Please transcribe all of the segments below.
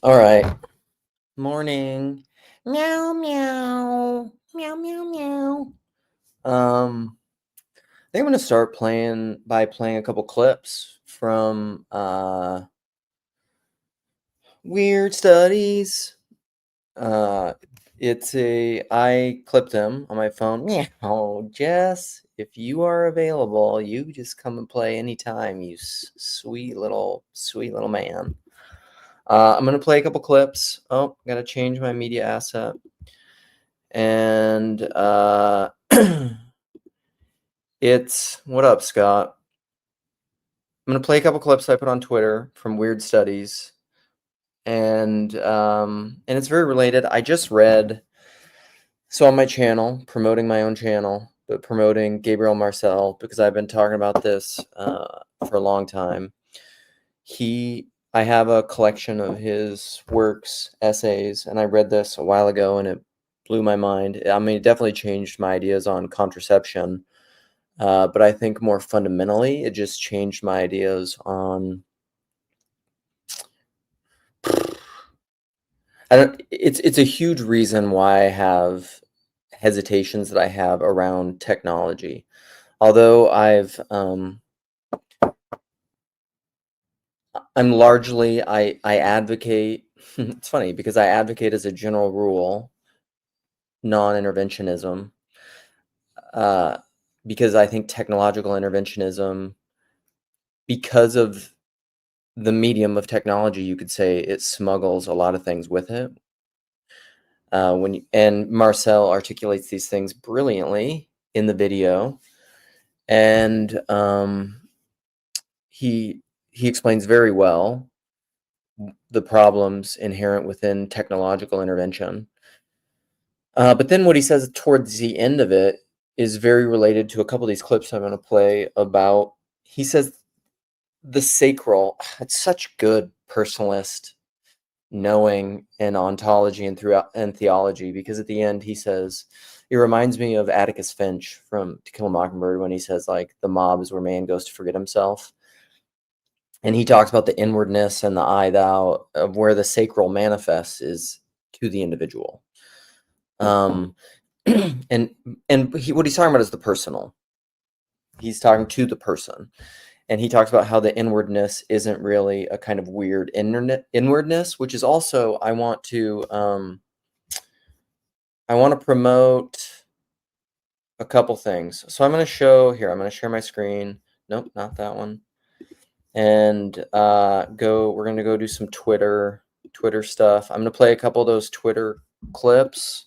All right. Morning. Meow meow. Meow meow meow. I think I'm gonna start playing a couple clips from Weird Studies. Uh I clipped them on my phone. Meow. Jess, if you are available, you just come and play anytime, you sweet little man. I'm gonna play a couple clips. Oh, gotta change my media asset. And it's what up, Scott? I'm gonna play a couple clips I put on Twitter from Weird Studies, and it's very related. I just read on my channel, promoting my own channel, but promoting Gabriel Marcel because I've been talking about this for a long time. I have a collection of his works, essays, and I read this a while ago, and it blew my mind. I mean, it definitely changed my ideas on contraception. But I think more fundamentally, it just changed my ideas on. I don't. It's a huge reason why I have hesitations that I have around technology. Although I'm largely I advocate. It's funny because I advocate as a general rule non-interventionism, uh, because I think technological interventionism, because of the medium of technology, you could say it smuggles a lot of things with it. And Marcel articulates these things brilliantly in the video, and he explains very well the problems inherent within technological intervention. But then what he says towards the end of it is very related to a couple of these clips I'm going to play about. He says the sacral. It's such good personalist knowing in ontology and throughout and theology, because at the end he says it reminds me of Atticus Finch from To Kill a Mockingbird when he says, like, the mob is where man goes to forget himself, and he talks about the inwardness and the I thou of where the sacral manifests is to the individual. um and what he's talking about is the personal. He's talking to the person, and he talks about how the inwardness isn't really a kind of weird inwardness, which is also I want to promote a couple things. So I'm going to share my screen. Nope, not that one. And we're going to go do some Twitter stuff. I'm going to play a couple of those Twitter clips.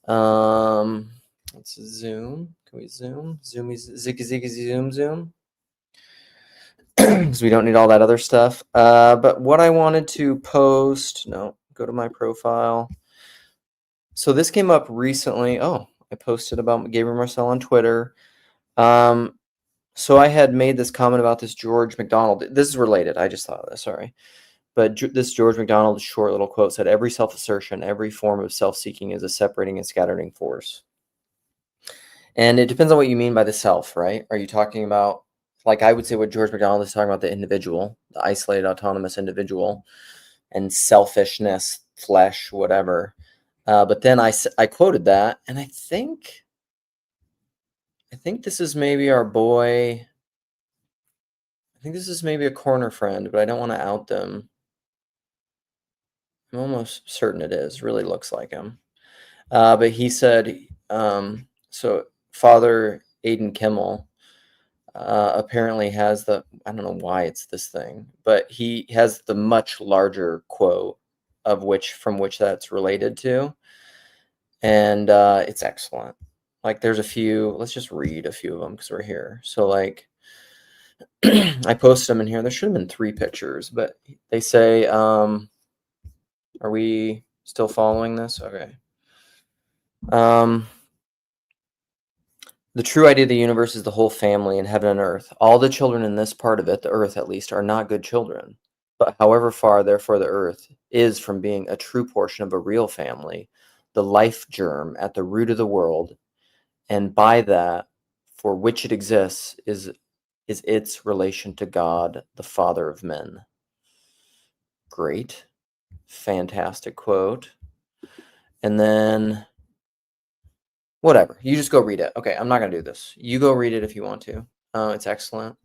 Let's zoom. Can we zoom? Zoomy, ziggy, ziggy, zoom. Because we don't need all that other stuff. But what I wanted to post, no, go to my profile. So this came up recently. Oh, I posted about Gabriel Marcel on Twitter. So I had made this comment about this George MacDonald. This is related. I just thought of this. Sorry. But this George MacDonald short little quote said, "Every self-assertion, every form of self-seeking is a separating and scattering force." And it depends on what you mean by the self, right? Are you talking about, like, I would say what George MacDonald is talking about, the individual, the isolated, autonomous individual, and selfishness, flesh, whatever. But then I quoted that, and I think this is maybe our boy. I think this is maybe a corner friend, but I don't want to out them. I'm almost certain it is. Really looks like him. But he said, so Father Aidan Kimmel apparently has I don't know why it's this thing, but he has the much larger quote from which that's related to. And it's excellent. Like, there's a few, let's just read a few of them because we're here. So, like, I posted them in here. There should have been 3 pictures, but they say, are we still following this? Okay. The true idea of the universe is the whole family in heaven and earth. All the children in this part of it, the earth at least, are not good children. But however far, therefore, the earth is from being a true portion of a real family, the life germ at the root of the world, and by that, for which it exists, is its relation to God, the Father of men. Great. fantastic quote. And then whatever, you just go read it. Okay, I'm not gonna do this. You go read it if you want to. It's excellent.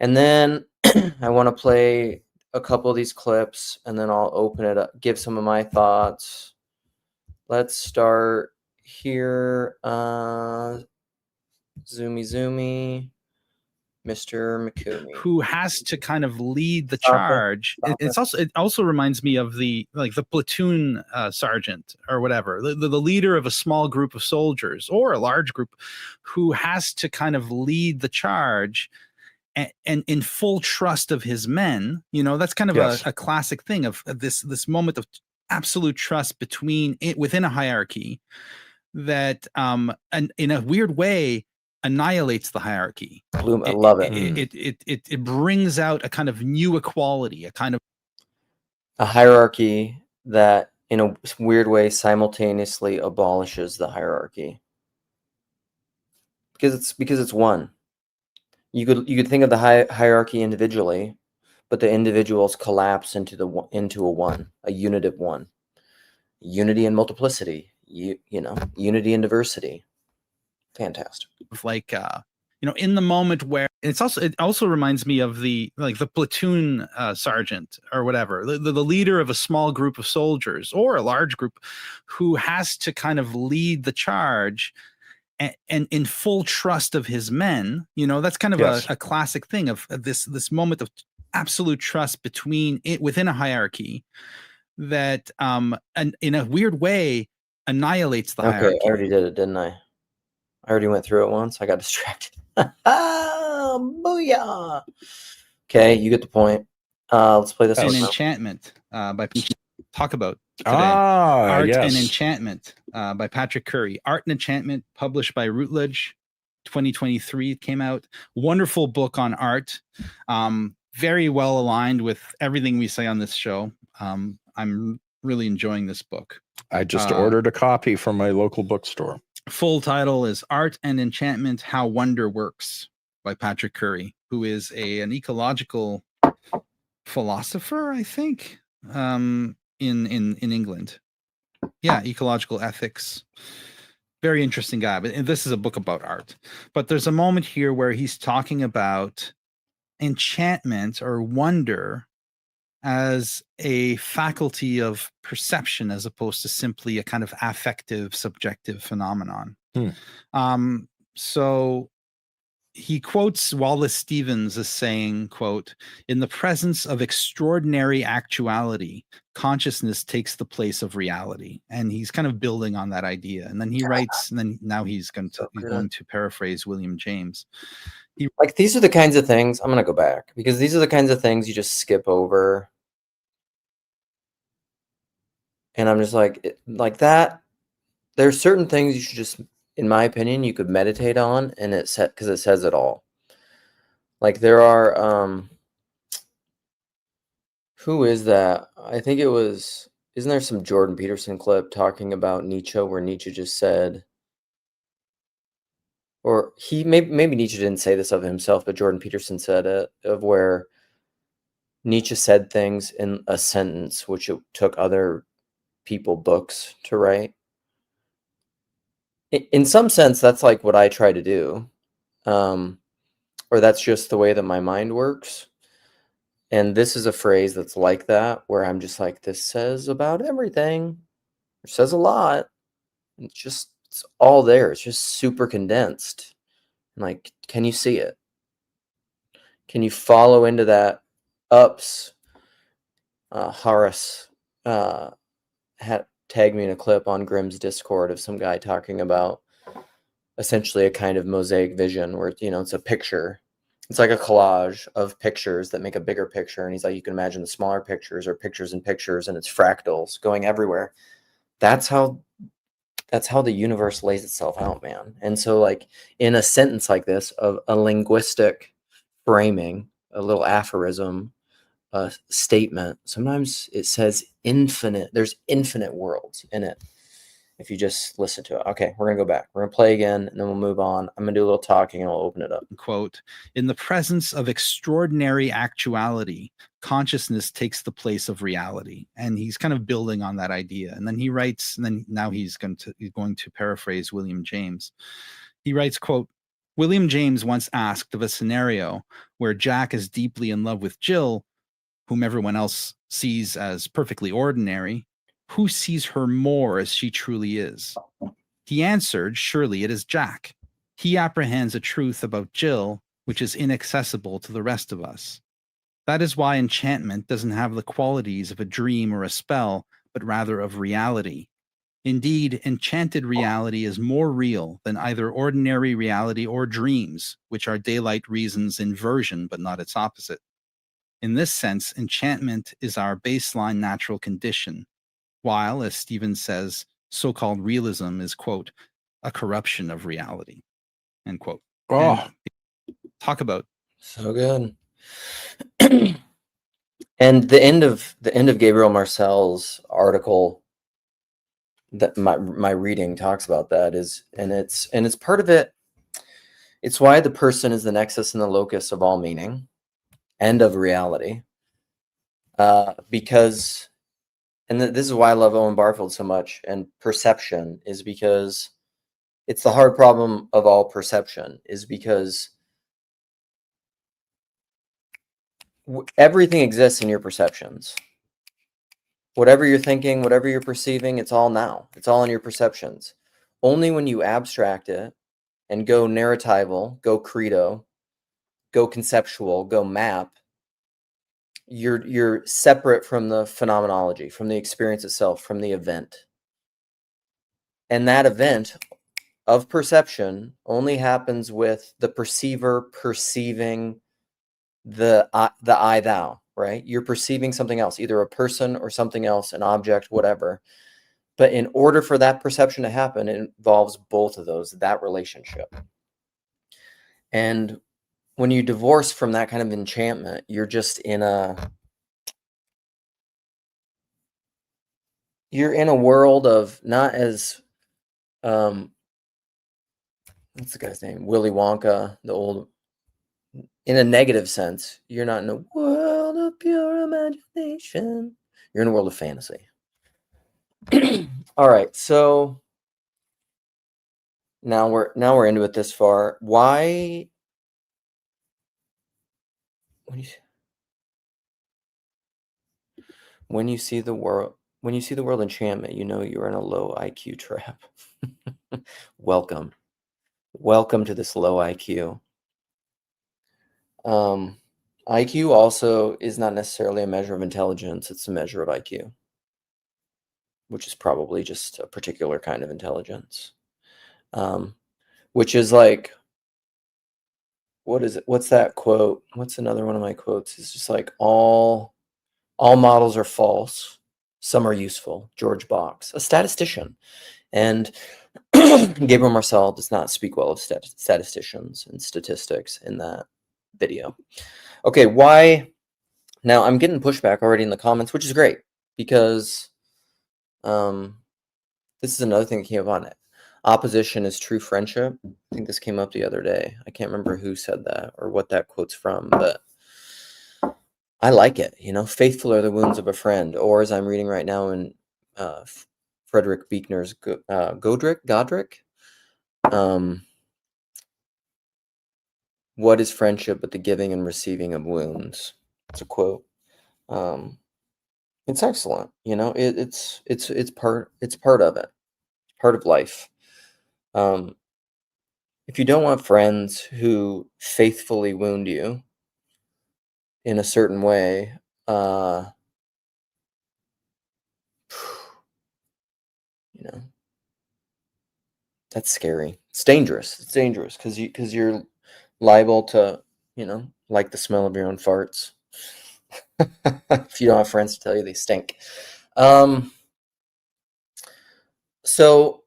And then I want to play a couple of these clips, and then I'll open it up, give some of my thoughts. Let's start here. Zoomy, Mr. Mikumi, who has to kind of lead the charge. It also reminds me of the platoon sergeant or whatever, the leader of a small group of soldiers or a large group, who has to kind of lead the charge and in full trust of his men. That's kind of a classic thing of this moment of absolute trust within a hierarchy that and in a weird way annihilates the hierarchy. I love it. It brings out a kind of new equality, a kind of a hierarchy that in a weird way simultaneously abolishes the hierarchy, because it's one. You could think of the hierarchy individually, but the individuals collapse into a one, a unitive one. Unity and multiplicity, unity and diversity. Fantastic. Like in the moment where it also reminds me of the platoon sergeant or whatever, the leader of a small group of soldiers or a large group, who has to kind of lead the charge and in full trust of his men. That's kind of a classic thing of this moment of absolute trust within a hierarchy that and in a weird way annihilates the hierarchy. I already did it, didn't I? I already went through it once. I got distracted. Booyah! Okay, you get the point. Let's play this. An Enchantment by talk about today. Art and Enchantment by Patrick Curry. Art and Enchantment, published by Routledge, 2023. It came out. Wonderful book on art. Very well aligned with everything we say on this show. I'm really enjoying this book. I just ordered a copy from my local bookstore. Full title is Art and Enchantment: How Wonder Works by Patrick Curry, who is an ecological philosopher, I think, in England. Yeah, ecological ethics. Very interesting guy. But this is a book about art. But there's a moment here where he's talking about enchantment or wonder as a faculty of perception, as opposed to simply a kind of affective, subjective phenomenon. So he quotes Wallace Stevens as saying, quote, "In the presence of extraordinary actuality, consciousness takes the place of reality." And he's kind of building on that idea. And then he writes, and then now he's going to paraphrase William James. These are the kinds of things, I'm going to go back, because these are the kinds of things you just skip over. And I'm just like that. There's certain things you should just, in my opinion, you could meditate on, and because it says it all. Like there are, who is that? I think it was, isn't there some Jordan Peterson clip talking about Nietzsche, where Nietzsche just said, or maybe Nietzsche didn't say this of himself, but Jordan Peterson said it, of where Nietzsche said things in a sentence, which it took other people books to write. In some sense, that's like what I try to do, or that's just the way that my mind works. And this is a phrase that's like that, where I'm just like, this says about everything. It says a lot. It's all there. It's just super condensed. Like, can you see it? Can you follow into that? Horace had tagged me in a clip on Grimm's Discord of some guy talking about essentially a kind of mosaic vision where, it's a picture. It's like a collage of pictures that make a bigger picture. And he's like, you can imagine the smaller pictures or pictures and pictures, and it's fractals going everywhere. That's how the universe lays itself out, man. And so, like, in a sentence like this, of a linguistic framing, a little aphorism, a statement, sometimes it says infinite. There's infinite worlds in it. if you just listen to it. Okay, we're going to go back. We're going to play again, and then we'll move on. I'm going to do a little talking, and we'll open it up. Quote, in the presence of extraordinary actuality, consciousness takes the place of reality. And he's kind of building on that idea. And then he writes, and then now he's going to paraphrase William James. He writes, quote, William James once asked of a scenario where Jack is deeply in love with Jill, whom everyone else sees as perfectly ordinary, who sees her more as she truly is? He answered, surely it is Jack. He apprehends a truth about Jill which is inaccessible to the rest of us. That is why enchantment doesn't have the qualities of a dream or a spell, but rather of reality. Indeed, enchanted reality is more real than either ordinary reality or dreams, which are daylight reason's inversion, but not its opposite. In this sense, enchantment is our baseline natural condition, while, as Stevens says, so-called realism is, quote, a corruption of reality, end quote. Oh, And talk about So good. And the end of Gabriel Marcel's article that my reading talks about that is, and it's part of it. It's why the person is the nexus and the locus of all meaning and of reality. Because, and this is why I love Owen Barfield so much, and perception is because it's the hard problem of all perception, is because everything exists in your perceptions. Whatever you're thinking, whatever you're perceiving, it's all now. It's all in your perceptions. Only when you abstract it and go narratival, go credo, go conceptual, go map, you're separate from the phenomenology, from the experience itself, from the event. And that event of perception only happens with the perceiver perceiving the I thou, right? You're perceiving something else, either a person or something else, an object, whatever. But in order for that perception to happen, it involves both of those, that relationship. And when you divorce from that kind of enchantment, you're just in a world of not as what's the guy's name? Willy Wonka, the old, in a negative sense. You're not in a world of pure imagination. You're in a world of fantasy. All right, so now we're into it this far. Why when you see the world enchantment, you know you're in a low IQ trap. Welcome to this low IQ. IQ also is not necessarily a measure of intelligence. It's a measure of IQ, which is probably just a particular kind of intelligence. Which is like, what is it? What's that quote? What's another one of my quotes? It's just like all models are false. Some are useful. George Box, a statistician. And Gabriel Marcel does not speak well of statisticians and statistics in that video. Okay, why? Now I'm getting pushback already in the comments, which is great, because this is another thing that came up on it. Opposition is true friendship. I think this came up the other day. I can't remember who said that or what that quote's from, but I like it. You know, faithful are the wounds of a friend, or as I'm reading right now in Frederick Buechner's Godric. What is friendship but the giving and receiving of wounds? It's a quote. It's excellent. You know, it's part of it, part of life. If you don't want friends who faithfully wound you in a certain way, you know, that's scary. It's dangerous. It's dangerous because you're liable to, you know, like the smell of your own farts. If you don't have friends to tell you they stink. So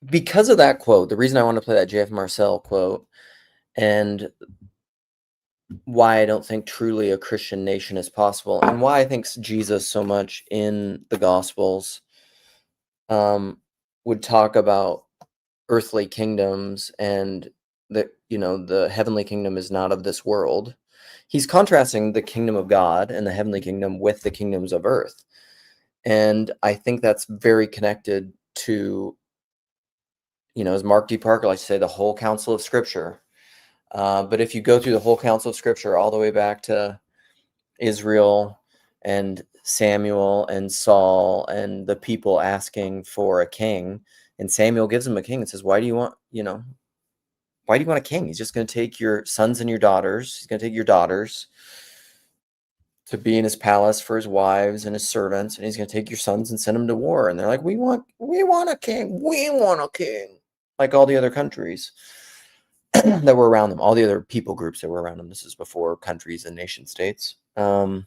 because of that quote, the reason I want to play that J.F. Marcel quote, and why I don't think truly a Christian nation is possible, and why I think Jesus so much in the Gospels, would talk about earthly kingdoms and that, the heavenly kingdom is not of this world. He's contrasting the kingdom of God and the heavenly kingdom with the kingdoms of earth. And I think that's very connected to, as Mark D. Parker likes to say, the whole counsel of Scripture. But if you go through the whole counsel of Scripture all the way back to Israel and Samuel and Saul and the people asking for a king, and Samuel gives them a king and says, why do you want a king? He's just going to take your sons and your daughters. He's going to take your daughters to be in his palace for his wives and his servants, and he's going to take your sons and send them to war. And they're like, we want a king. We want a king. Like all the other countries that were around them, all the other people groups that were around them. This is before countries and nation states. He's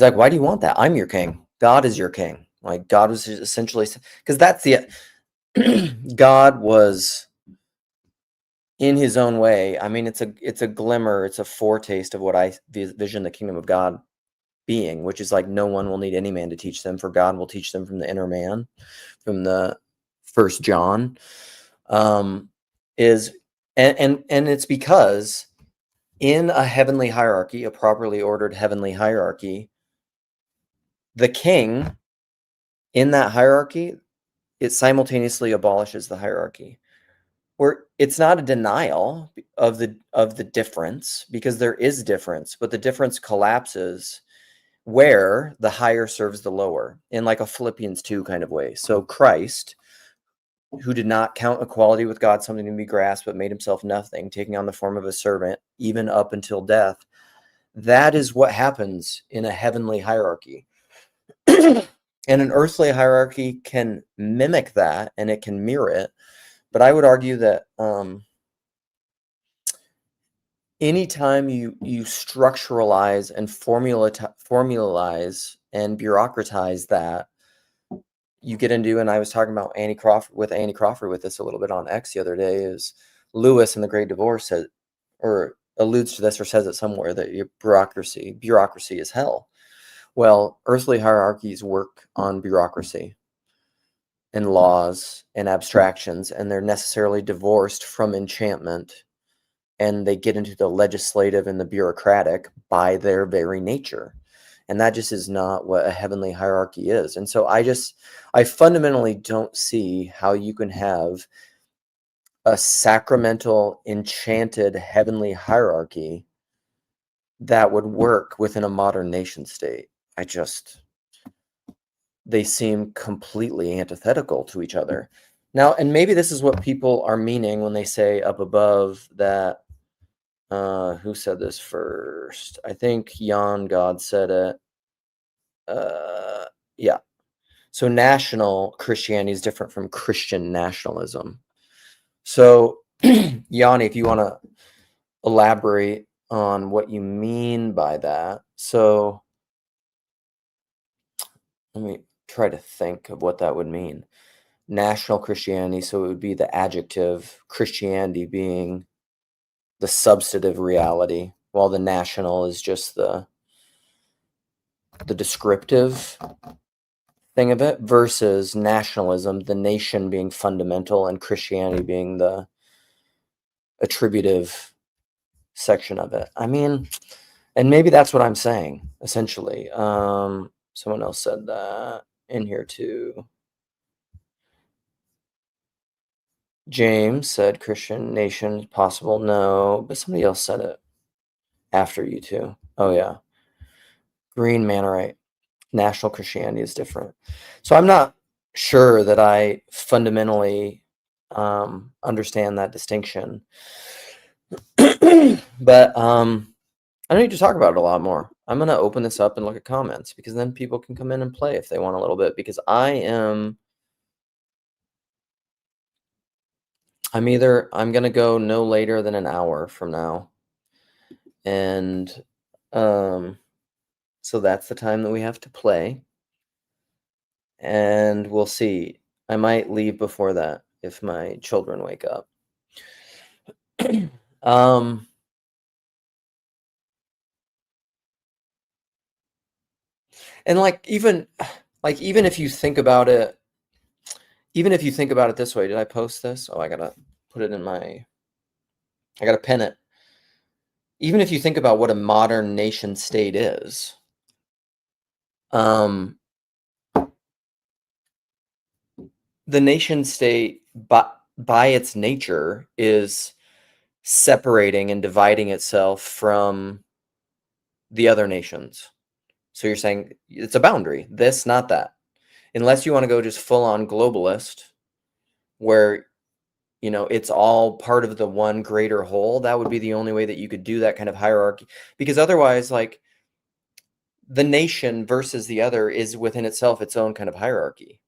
like, why do you want that? I'm your king. God is your king. Like God was essentially, because that's God was in his own way. I mean, it's a glimmer, it's a foretaste of what I vision the kingdom of God being, which is like no one will need any man to teach them, for God will teach them from the inner man, from the 1 John. And it's because in a heavenly hierarchy, a properly ordered heavenly hierarchy, the king in that hierarchy, it simultaneously abolishes the hierarchy. Where it's not a denial of the difference, because there is difference, but the difference collapses where the higher serves the lower in like a Philippians 2 kind of way. So Christ, who did not count equality with God something to be grasped, but made himself nothing, taking on the form of a servant, even up until death. That is what happens in a heavenly hierarchy. And an earthly hierarchy can mimic that, and it can mirror it. But I would argue that anytime you structuralize and formalize and bureaucratize that, you get into, and I was talking about Annie Crawford with this a little bit on X the other day, is Lewis in The Great Divorce said, or alludes to this or says it somewhere, that your bureaucracy is hell. Well, earthly hierarchies work on bureaucracy and laws and abstractions, and they're necessarily divorced from enchantment, and they get into the legislative and the bureaucratic by their very nature. And that just is not what a heavenly hierarchy is. And so I fundamentally don't see how you can have a sacramental, enchanted heavenly hierarchy that would work within a modern nation state. They seem completely antithetical to each other. Now, and maybe this is what people are meaning when they say up above that, who said this first? I think Jan God said it. Yeah. So national Christianity is different from Christian nationalism. So, Yanni, if you want to elaborate on what you mean by that. So, let me try to think of what that would mean. National Christianity, so it would be the adjective, Christianity being the substantive reality, while the national is just the descriptive thing of it, versus nationalism, the nation being fundamental and Christianity being the attributive section of it. I mean, and maybe that's what I'm saying, essentially. Someone else said that in here too. James said Christian nation is possible. No, but somebody else said it after you two. Oh, yeah. Green Mannerite. National Christianity is different. So I'm not sure that I fundamentally understand that distinction. But I need to talk about it a lot more. I'm going to open this up and look at comments, because then people can come in and play if they want a little bit, because I'm going to go no later than an hour from now. And so that's the time that we have to play. And we'll see. I might leave before that if my children wake up. And even if you think about it, even if you think about it this way, did I post this? Oh, I gotta put it in I gotta pin it. Even if you think about what a modern nation state is, the nation state by its nature is separating and dividing itself from the other nations. So you're saying it's a boundary, this, not that. Unless you want to go just full on globalist, where it's all part of the one greater whole, that would be the only way that you could do that kind of hierarchy. Because otherwise, like, the nation versus the other is within itself its own kind of hierarchy.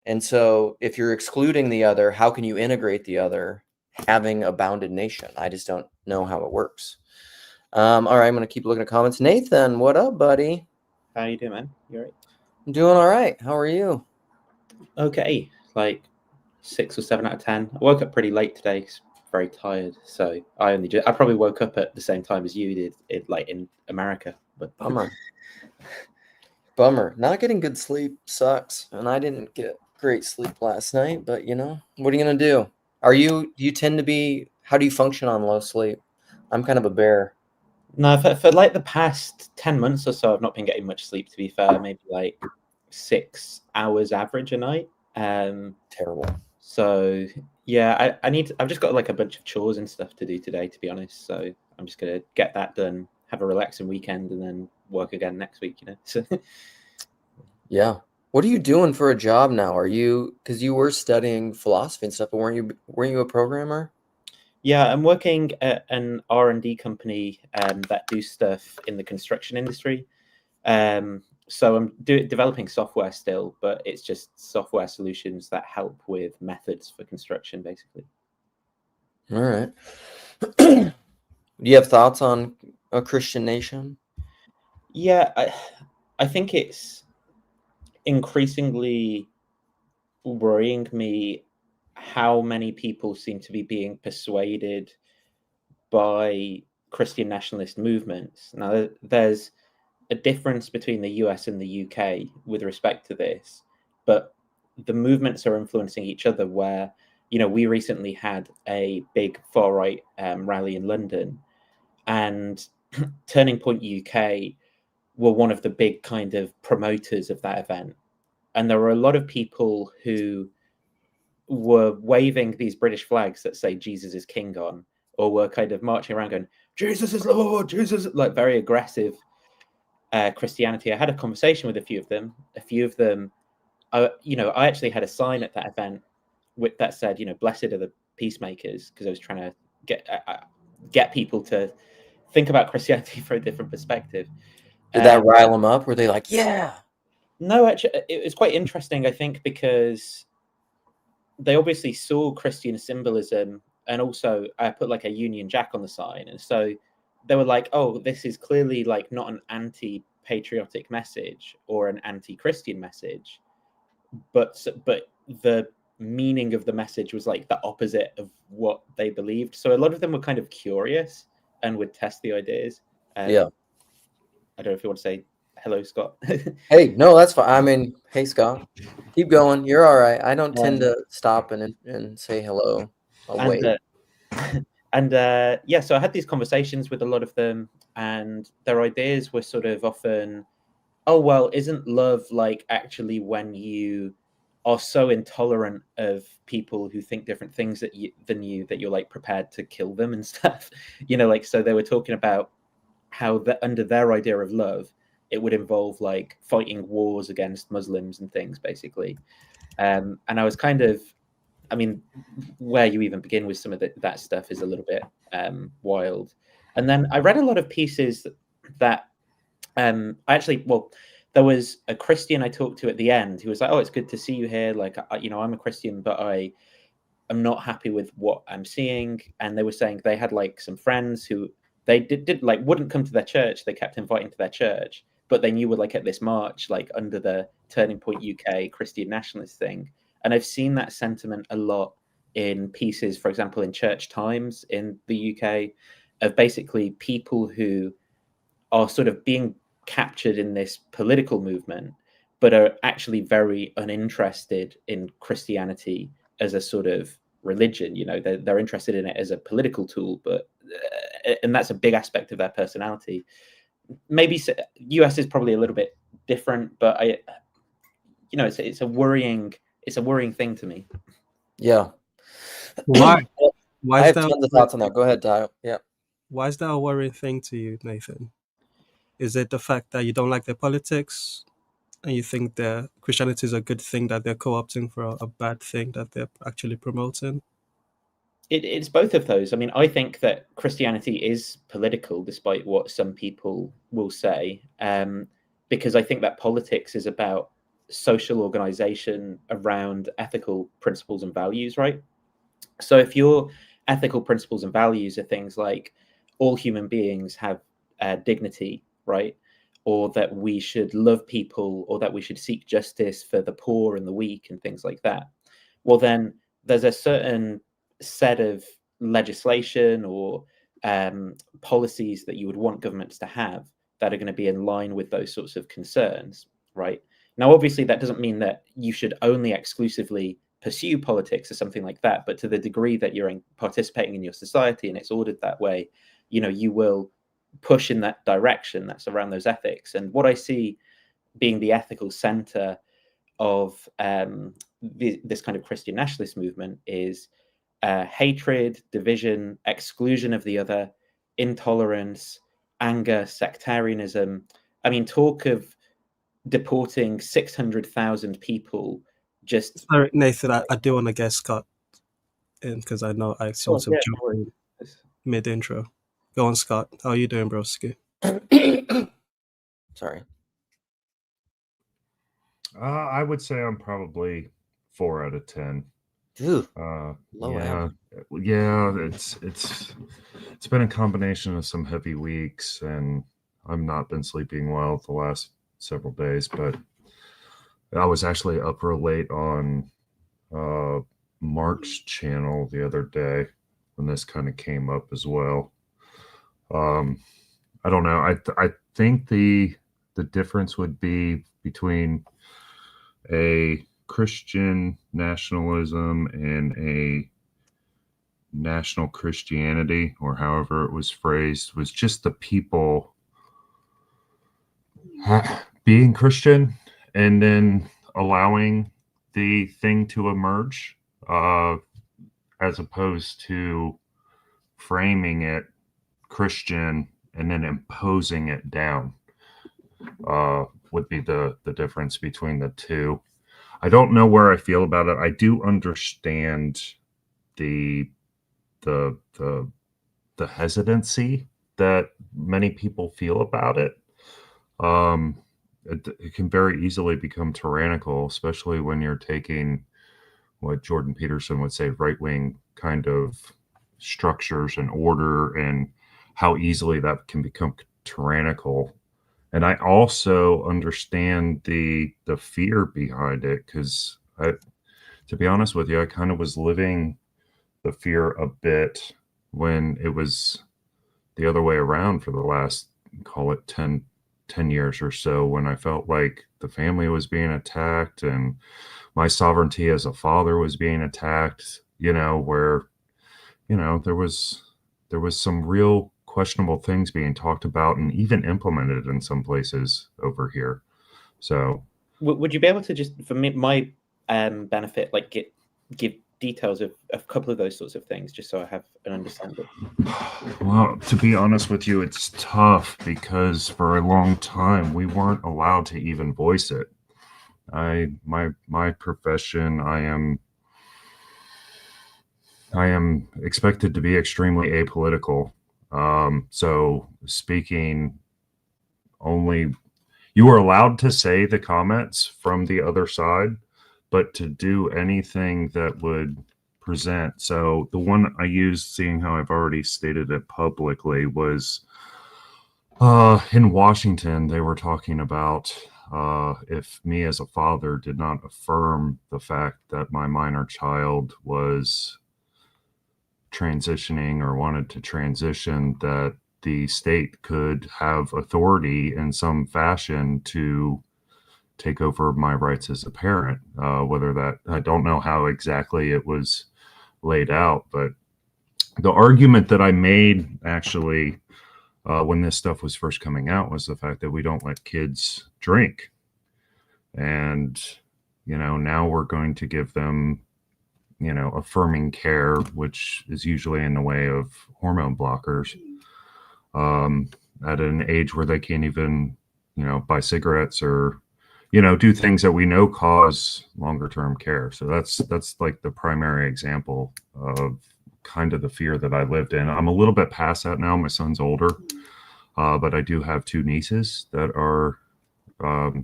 And so if you're excluding the other, how can you integrate the other having a bounded nation? I just don't know how it works. All right, I'm going to keep looking at comments. Nathan, what up, buddy? How you doing, man? You alright? I'm doing all right. How are you? Okay, like 6 or 7 out of 10. I woke up pretty late today, very tired. So I probably woke up at the same time as you did, like in America. But Bummer. Not getting good sleep sucks, and I didn't get great sleep last night. But what are you gonna do? Do you tend to be? How do you function on low sleep? I'm kind of a bear. No, for like the past 10 months or so, I've not been getting much sleep. To be fair, maybe like 6 hours average a night. Terrible. So yeah, I've just got like a bunch of chores and stuff to do today, to be honest. So I'm just gonna get that done, have a relaxing weekend, and then work again next week. So yeah. What are you doing for a job now? Because you were studying philosophy and stuff, but weren't you a programmer? Yeah, I'm working at an R&D company that do stuff in the construction industry. So I'm developing software still, but it's just software solutions that help with methods for construction, basically. All right. Do you have thoughts on a Christian nation? Yeah, I think it's increasingly worrying me how many people seem to be being persuaded by Christian nationalist movements. Now, there's a difference between the US and the UK with respect to this, but the movements are influencing each other. Where, we recently had a big far right rally in London, and Turning Point UK were one of the big kind of promoters of that event. And there were a lot of people who were waving these British flags that say Jesus is King on, or were kind of marching around going, Jesus is Lord, Jesus, like very aggressive Christianity. I had a conversation with a few of them. I actually had a sign at that event that said, blessed are the peacemakers, because I was trying to get people to think about Christianity from a different perspective. Did that rile them up? Were they like, yeah? No, actually, it was quite interesting, I think, because they obviously saw Christian symbolism, and also I put like a Union Jack on the sign, and so they were like, oh, this is clearly like not an anti-patriotic message or an anti-Christian message, but the meaning of the message was like the opposite of what they believed. So a lot of them were kind of curious and would test the ideas. Yeah. I don't know if you want to say hello, Scott. Hey, no, that's fine. I mean, hey, Scott, keep going. You're all right. I don't tend to stop and say hello. I'll wait. Yeah, so I had these conversations with a lot of them, and their ideas were sort of often, oh, well, isn't love like actually when you are so intolerant of people who think different things than you that you're like prepared to kill them and stuff, like, so they were talking about how under their idea of love, it would involve like fighting wars against Muslims and things, basically. And I was kind of, I mean, where you even begin with some of that stuff is a little bit wild. And then I read a lot of pieces that there was a Christian I talked to at the end who was like, oh, it's good to see you here. Like, I'm a Christian, but I'm not happy with what I'm seeing. And they were saying they had like some friends who they did like wouldn't come to their church. They kept inviting to their church, but they knew were like at this march, like under the Turning Point UK Christian nationalist thing. And I've seen that sentiment a lot in pieces, for example, in Church Times in the UK, of basically people who are sort of being captured in this political movement, but are actually very uninterested in Christianity as a sort of religion. You know, they're interested in it as a political tool, but and that's a big aspect of their personality. Maybe US is probably a little bit different, but it's a worrying thing to me. Yeah. Why? I Why is have that? tons of thoughts on that. Go ahead, Tayo. Yeah. Why is that a worrying thing to you, Nathan? Is it the fact that you don't like their politics, and you think that Christianity is a good thing that they're co-opting for a bad thing that they're actually promoting? It's both of those. I mean, I think that Christianity is political, despite what some people will say, because I think that politics is about social organization around ethical principles and values, right? So if your ethical principles and values are things like all human beings have dignity, right? Or that we should love people, or that we should seek justice for the poor and the weak and things like that, well, then there's a certain set of legislation or policies that you would want governments to have that are going to be in line with those sorts of concerns, right? Now, obviously, that doesn't mean that you should only exclusively pursue politics or something like that, but to the degree that you're participating in your society and it's ordered that way, you will push in that direction that's around those ethics. And what I see being the ethical center of this kind of Christian nationalist movement is hatred, division, exclusion of the other, intolerance, anger, sectarianism. I mean, talk of deporting 600,000 people just... Sorry, Nathan, I do want to get Scott in because I know I sort of jumped in mid-intro. Go on, Scott. How are you doing, broski? Sorry. I would say I'm probably 4 out of 10. Ooh, yeah, it's been a combination of some heavy weeks, and I've not been sleeping well the last several days. But I was actually up real late on Mark's channel the other day when this kind of came up as well. I don't know. I think the difference would be between a Christian nationalism and a national Christianity, or however it was phrased, was just the people being Christian and then allowing the thing to emerge, as opposed to framing it Christian and then imposing it down, would be the difference between the two. I don't know where I feel about it. I do understand the hesitancy that many people feel about it. It can very easily become tyrannical, especially when you're taking what Jordan Peterson would say right-wing kind of structures and order, and how easily that can become tyrannical. And I also understand the fear behind it, because to be honest with you, I kind of was living the fear a bit when it was the other way around for the last, call it 10 years or so, when I felt like the family was being attacked and my sovereignty as a father was being attacked, where, there was some real questionable things being talked about and even implemented in some places over here. So would you be able to just, for me, my benefit, like give details of a couple of those sorts of things, just so I have an understanding? Well, to be honest with you, it's tough because for a long time we weren't allowed to even voice it. My profession, I am expected to be extremely apolitical. So speaking only, you are allowed to say the comments from the other side, but to do anything that would present. So the one I used, seeing how I've already stated it publicly, was in Washington. They were talking about if me as a father did not affirm the fact that my minor child was transitioning or wanted to transition, that the state could have authority in some fashion to take over my rights as a parent. Whether that, I don't know how exactly it was laid out, but the argument that I made actually when this stuff was first coming out was the fact that we don't let kids drink. And, now we're going to give them, affirming care, which is usually in the way of hormone blockers, at an age where they can't even, buy cigarettes or, do things that we know cause longer term care. So that's like the primary example of kind of the fear that I lived in. I'm a little bit past that now. My son's older, but I do have 2 nieces that are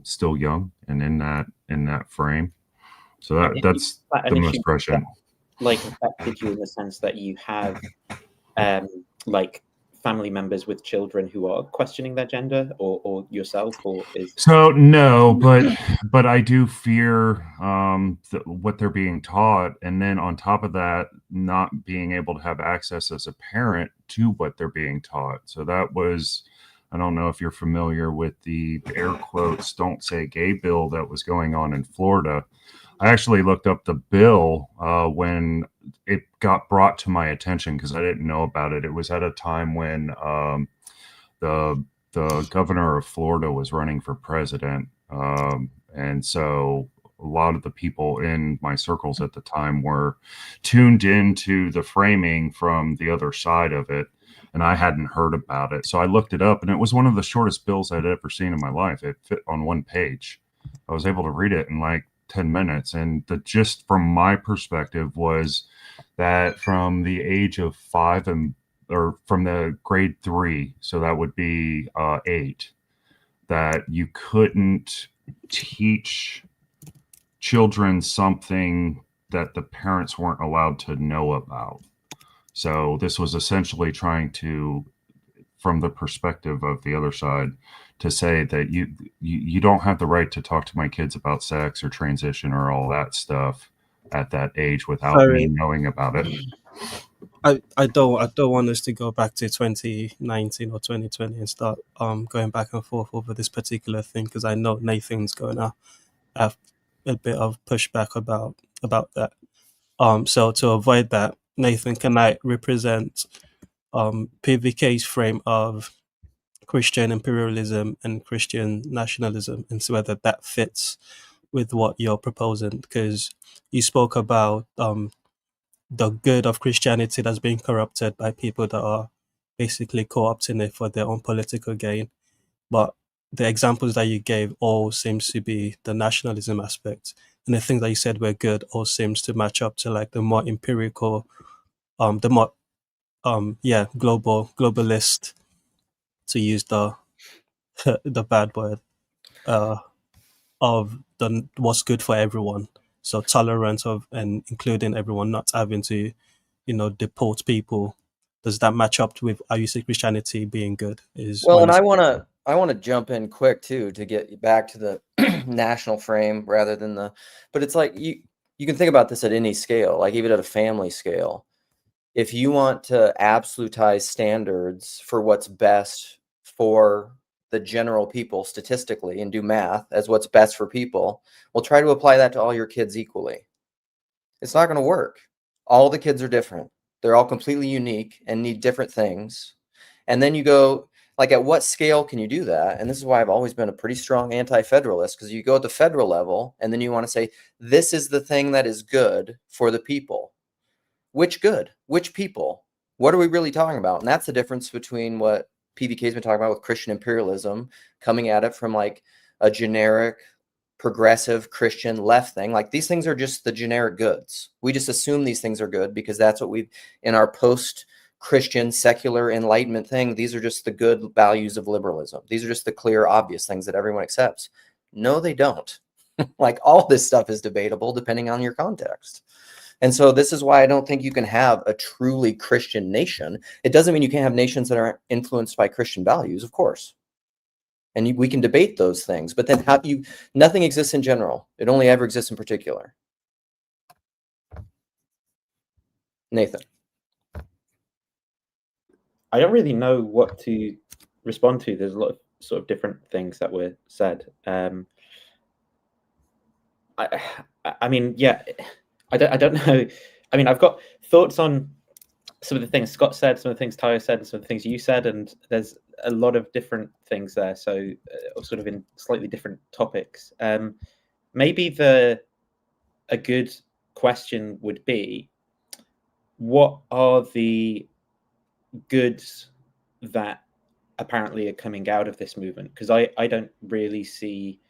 still young and in that frame. So that's That the an most issue prescient. like affected you in the sense that you have like family members with children who are questioning their gender, or yourself, or is So no, but I do fear what they're being taught, and then on top of that, not being able to have access as a parent to what they're being taught. So that was, I don't know if you're familiar with the air quotes "Don't Say Gay" bill that was going on in Florida. I actually looked up the bill when it got brought to my attention because I didn't know about it. It was at a time when the governor of Florida was running for president, and so a lot of the people in my circles at the time were tuned into the framing from the other side of it, and I hadn't heard about it. So I looked it up, and it was one of the shortest bills I'd ever seen in my life. It fit on 1 page. I was able to read it in like 10 minutes. And the gist from my perspective was that from the age of 5 or from the grade 3, so that would be 8, that you couldn't teach children something that the parents weren't allowed to know about. So this was essentially trying to, from the perspective of the other side, to say that you don't have the right to talk to my kids about sex or transition or all that stuff at that age without me knowing about it. I don't want us to go back to 2019 or 2020 and start going back and forth over this particular thing, because I know Nathan's going to have a bit of pushback about that. So to avoid that, Nathan, can I represent PVK's frame of Christian imperialism and Christian nationalism and see whether that fits with what you're proposing? Because you spoke about the good of Christianity that's being corrupted by people that are basically co-opting it for their own political gain. But the examples that you gave all seems to be the nationalism aspect. And the things that you said were good all seems to match up to like the more empirical, the more globalist, to use the the bad word, of the what's good for everyone. So tolerance of and including everyone, not having to, deport people. Does that match up with how you see Christianity being good? Well, and I want to jump in quick too to get back to the national frame rather than but it's like you can think about this at any scale, like even at a family scale. If you want to absolutize standards for what's best for the general people statistically and do math as what's best for people, well, try to apply that to all your kids equally. It's not going to work. All the kids are different. They're all completely unique and need different things. And then you go, like, at what scale can you do that? And this is why I've always been a pretty strong anti-federalist, because you go at the federal level and then you want to say, this is the thing that is good for the people. Which good? Which people? What are we really talking about? And that's the difference between what PVK's been talking about with Christian imperialism, coming at it from like a generic progressive Christian left thing. Like, these things are just the generic goods. We just assume these things are good because that's what we've, in our post-Christian secular enlightenment thing, these are just the good values of liberalism. These are just the clear, obvious things that everyone accepts. No, they don't. Like, all this stuff is debatable depending on your context. And so this is why I don't think you can have a truly Christian nation. It doesn't mean you can't have nations that are influenced by Christian values, of course. And we can debate those things, but then nothing exists in general. It only ever exists in particular. Nathan. I don't really know what to respond to. There's a lot of sort of different things that were said. I mean, yeah, I don't know. I mean, I've got thoughts on some of the things Scott said, some of the things Tayo said, and some of the things you said, and there's a lot of different things there. So, sort of in slightly different topics. Maybe a good question would be, what are the goods that apparently are coming out of this movement? Because I don't really see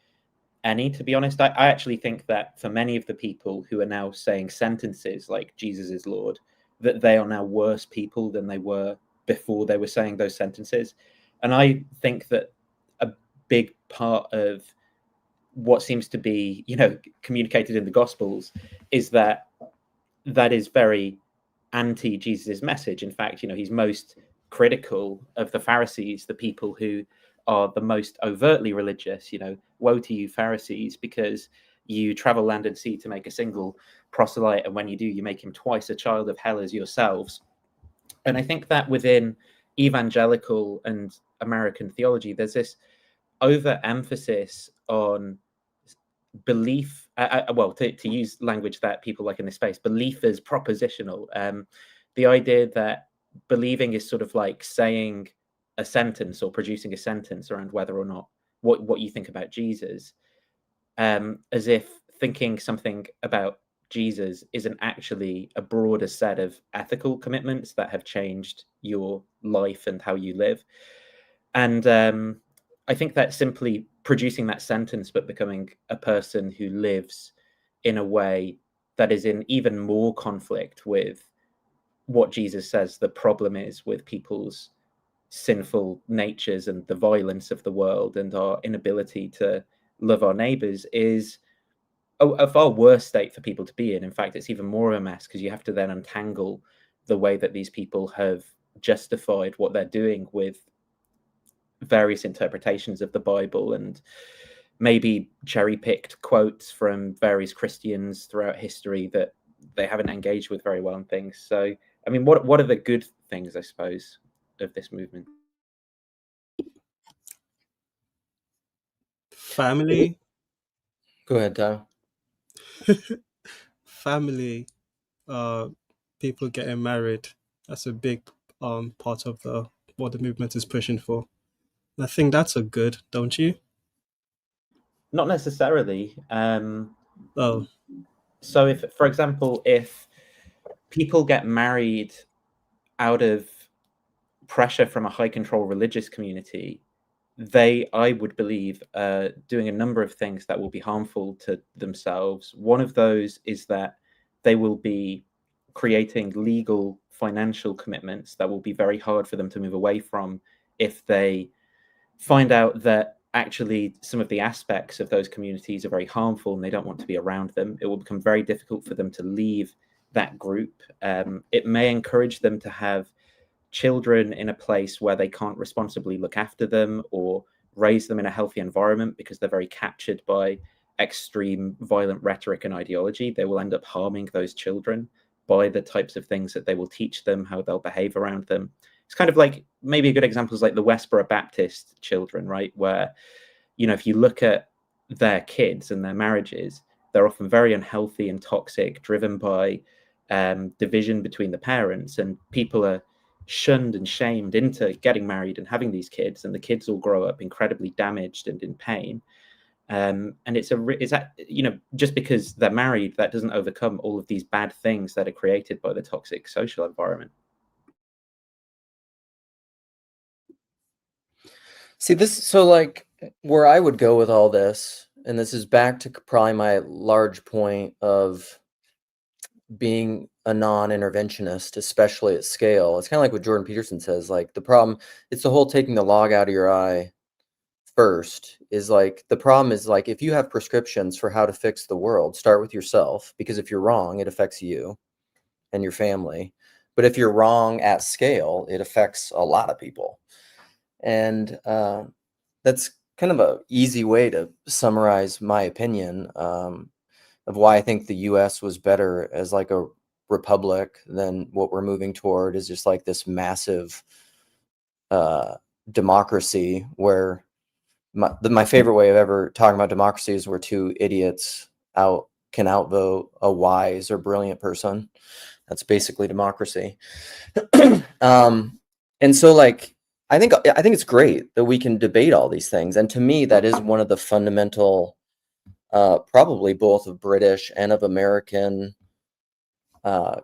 any, to be honest. I actually think that for many of the people who are now saying sentences like Jesus is Lord, that they are now worse people than they were before they were saying those sentences. And I think that a big part of what seems to be, communicated in the Gospels is that is very anti-Jesus' message. In fact, he's most critical of the Pharisees, the people who are the most overtly religious. Woe to you, Pharisees, because you travel land and sea to make a single proselyte, and when you do, you make him twice a child of hell as yourselves. And I think that within evangelical and American theology, there's this overemphasis on belief. Well, to use language that people like in this space, belief is propositional. The idea that believing is sort of like saying a sentence or producing a sentence around whether or not what you think about Jesus, as if thinking something about Jesus isn't actually a broader set of ethical commitments that have changed your life and how you live. And I think that simply producing that sentence, but becoming a person who lives in a way that is in even more conflict with what Jesus says the problem is with people's sinful natures and the violence of the world and our inability to love our neighbors, is a far worse state for people to be in. In fact, it's even more of a mess because you have to then untangle the way that these people have justified what they're doing with various interpretations of the Bible and maybe cherry-picked quotes from various Christians throughout history that they haven't engaged with very well and things. So, I mean, what are the good things, I suppose, of this movement? Family, Go ahead, Tyler. family, people getting married. That's a big part of what the movement is pushing for. I think that's a good, don't you? Not necessarily. Oh, So if, for example, if people get married out of pressure from a high control religious community, I would believe, doing a number of things that will be harmful to themselves. One of those is that they will be creating legal financial commitments that will be very hard for them to move away from if they find out that actually some of the aspects of those communities are very harmful and they don't want to be around them. It will become very difficult for them to leave that group. It may encourage them to have children in a place where they can't responsibly look after them or raise them in a healthy environment because they're very captured by extreme violent rhetoric and ideology. They will end up harming those children by the types of things that they will teach them, how they'll behave around them. It's kind of like, maybe a good example is like the Westboro Baptist children, right? Where, if you look at their kids and their marriages, they're often very unhealthy and toxic, driven by division between the parents, and people are shunned and shamed into getting married and having these kids, and the kids all grow up incredibly damaged and in pain. And is that, just because they're married, that doesn't overcome all of these bad things that are created by the toxic social environment. See, so like where I would go with all this, and this is back to probably my large point of being a non-interventionist, especially at scale. It's kind of like what Jordan Peterson says, like the problem, it's the whole taking the log out of your eye first, is like, the problem is like, if you have prescriptions for how to fix the world, start with yourself, because if you're wrong, it affects you and your family. But if you're wrong at scale, it affects a lot of people. And that's kind of an easy way to summarize my opinion of why I think the US was better as like a republic than what we're moving toward, is just like this massive democracy where my favorite way of ever talking about democracy is where two idiots can outvote a wise or brilliant person. That's basically democracy. And so, like, I think it's great that we can debate all these things. And to me, that is one of the fundamental, probably both of British and of American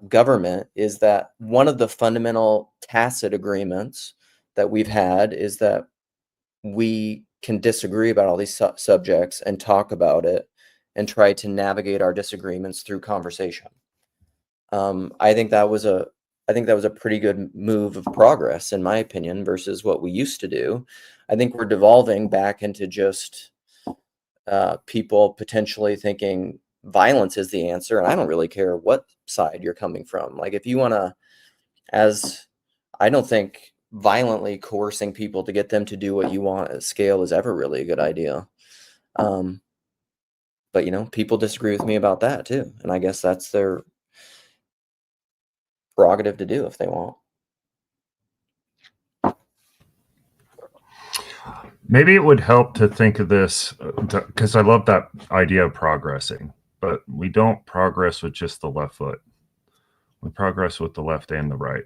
government, is that one of the fundamental tacit agreements that we've had is that we can disagree about all these subjects and talk about it and try to navigate our disagreements through conversation. I think that was a pretty good move of progress, in my opinion, versus what we used to do. I think we're devolving back into just people potentially thinking violence is the answer, and I don't really care what side you're coming from. Like, if you want to, I don't think violently coercing people to get them to do what you want at scale is ever really a good idea. But people disagree with me about that too, and I guess that's their prerogative to do if they want. Maybe it would help to think of this, because I love that idea of progressing, but we don't progress with just the left foot. We progress with the left and the right.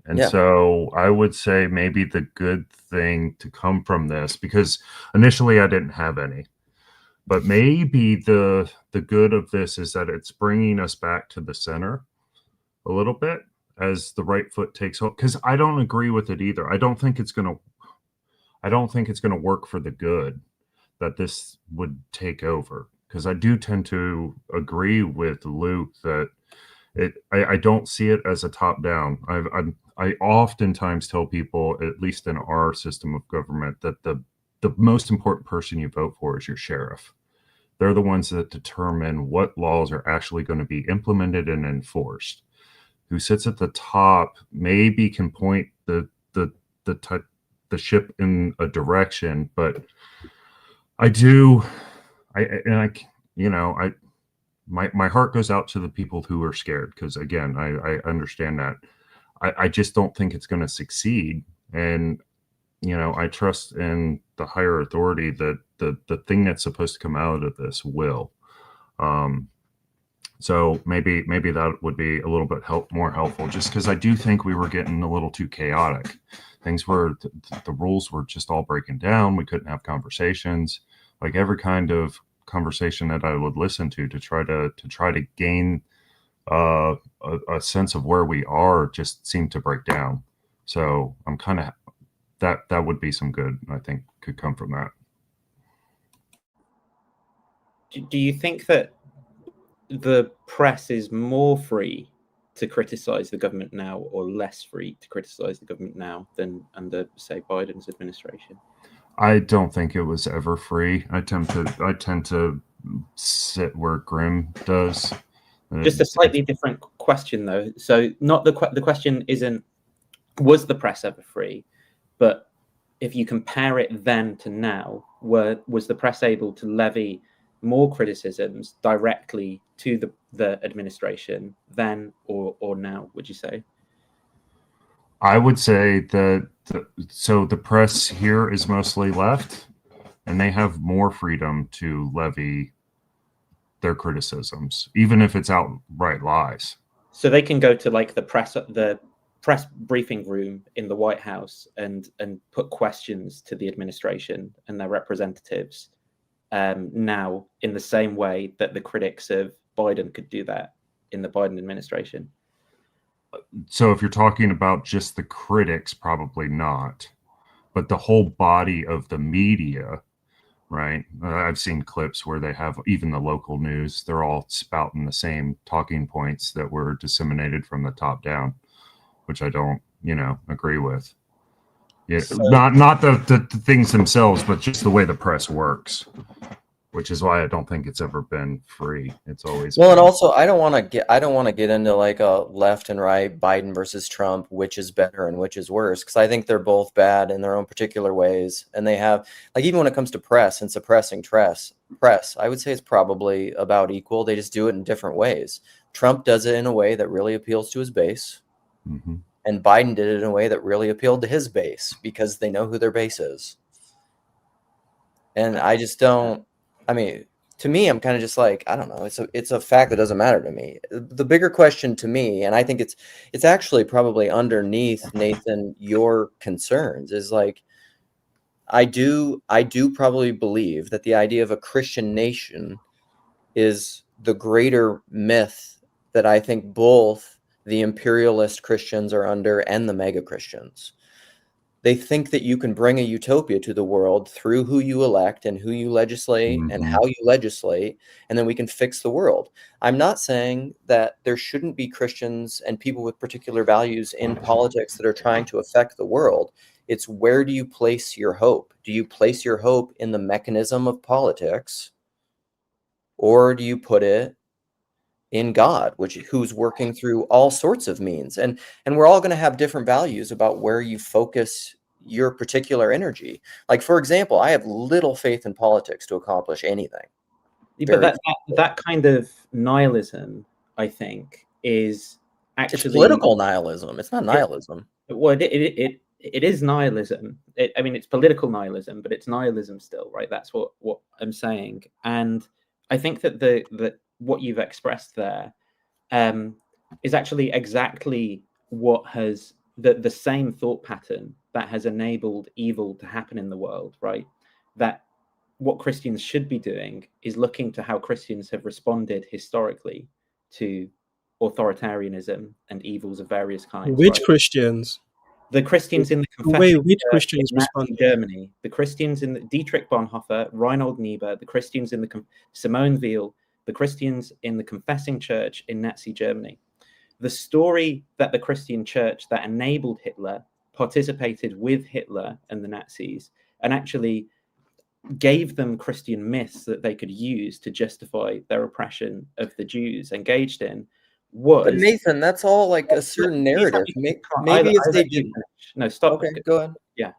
And so I would say maybe the good thing to come from this, because initially I didn't have any, but maybe the good of this is that it's bringing us back to the center a little bit as the right foot takes hold. Because I don't agree with it either. I don't think it's going to work for the good that this would take over. Because I do tend to agree with Luke that I don't see it as a top down. I oftentimes tell people, at least in our system of government, that the most important person you vote for is your sheriff. They're the ones that determine what laws are actually going to be implemented and enforced. Who sits at the top maybe can point the ship in a direction, but my heart goes out to the people who are scared, because again, I understand that. I just don't think it's going to succeed. And, I trust in the higher authority that the thing that's supposed to come out of this will. So maybe that would be a little bit more helpful, just because I do think we were getting a little too chaotic. Things were, the rules were just all breaking down. We couldn't have conversations, like every kind of conversation that I would listen to try to gain a sense of where we are just seemed to break down. So I'm kind of, that would be some good, I think, could come from that. Do you think that the press is more free to criticize the government now, or less free to criticize the government now than under, say, Biden's administration? I don't think it was ever free. I tend to sit where Grimm does. Just a slightly different question, though. So, not the question isn't was the press ever free, but if you compare it then to now, was the press able to levy more criticisms directly to the administration then or now, would you say? I would say that the press here is mostly left, and they have more freedom to levy their criticisms, even if it's outright lies. So they can go to like the press briefing room in the White House and put questions to the administration and their representatives now, in the same way that the critics of Biden could do that in the Biden administration. So if you're talking about just the critics, probably not, but the whole body of the media, right? I've seen clips where they have even the local news, they're all spouting the same talking points that were disseminated from the top down, which I don't, agree with. Yeah, so, not the things themselves, but just the way the press works, which is why I don't think it's ever been free. It's always and also I don't want to get into like a left and right, Biden versus Trump, which is better and which is worse, because I think they're both bad in their own particular ways, and they have, like, even when it comes to press and suppressing press, I would say it's probably about equal. They just do it in different ways. Trump does it in a way that really appeals to his base. Mm-hmm. And Biden did it in a way that really appealed to his base, because they know who their base is. And I just don't, to me, I'm kind of just like, I don't know. It's a fact that doesn't matter to me. The bigger question to me, and I think it's actually probably underneath, Nathan, your concerns, is like, I do probably believe that the idea of a Christian nation is the greater myth that I think both the imperialist Christians are under and the mega Christians. They think that you can bring a utopia to the world through who you elect and who you legislate and Mhm. how you legislate, and then we can fix the world. I'm not saying that there shouldn't be Christians and people with particular values in politics that are trying to affect the world. It's where do you place your hope? Do you place your hope in the mechanism of politics, or do you put it in God, who's working through all sorts of means? And we're all going to have different values about where you focus your particular energy. Like, for example, I have little faith in politics to accomplish anything. But Very that kind of nihilism, I think, is It's actually political nihilism. It's not nihilism. well, it is nihilism. I mean, it's political nihilism, but it's nihilism still, right? That's what I'm saying. And I think that the what you've expressed there is actually exactly what has the same thought pattern that has enabled evil to happen in the world, right? That what Christians should be doing is looking to how Christians have responded historically to authoritarianism and evils of various kinds. Which Right? Christians? The Christians in the The way Confession which Church Christians in Nazi responded? Germany, the Christians in the Dietrich Bonhoeffer, Reinhold Niebuhr, the Christians in the Simone Weil, the Christians in the Confessing Church in Nazi Germany. The story that the Christian church that enabled Hitler participated with Hitler and the Nazis and actually gave them Christian myths that they could use to justify their oppression of the Jews engaged in was. But Nathan, that's all like a certain narrative. Maybe if they did. No, stop. Okay, go ahead. Yeah.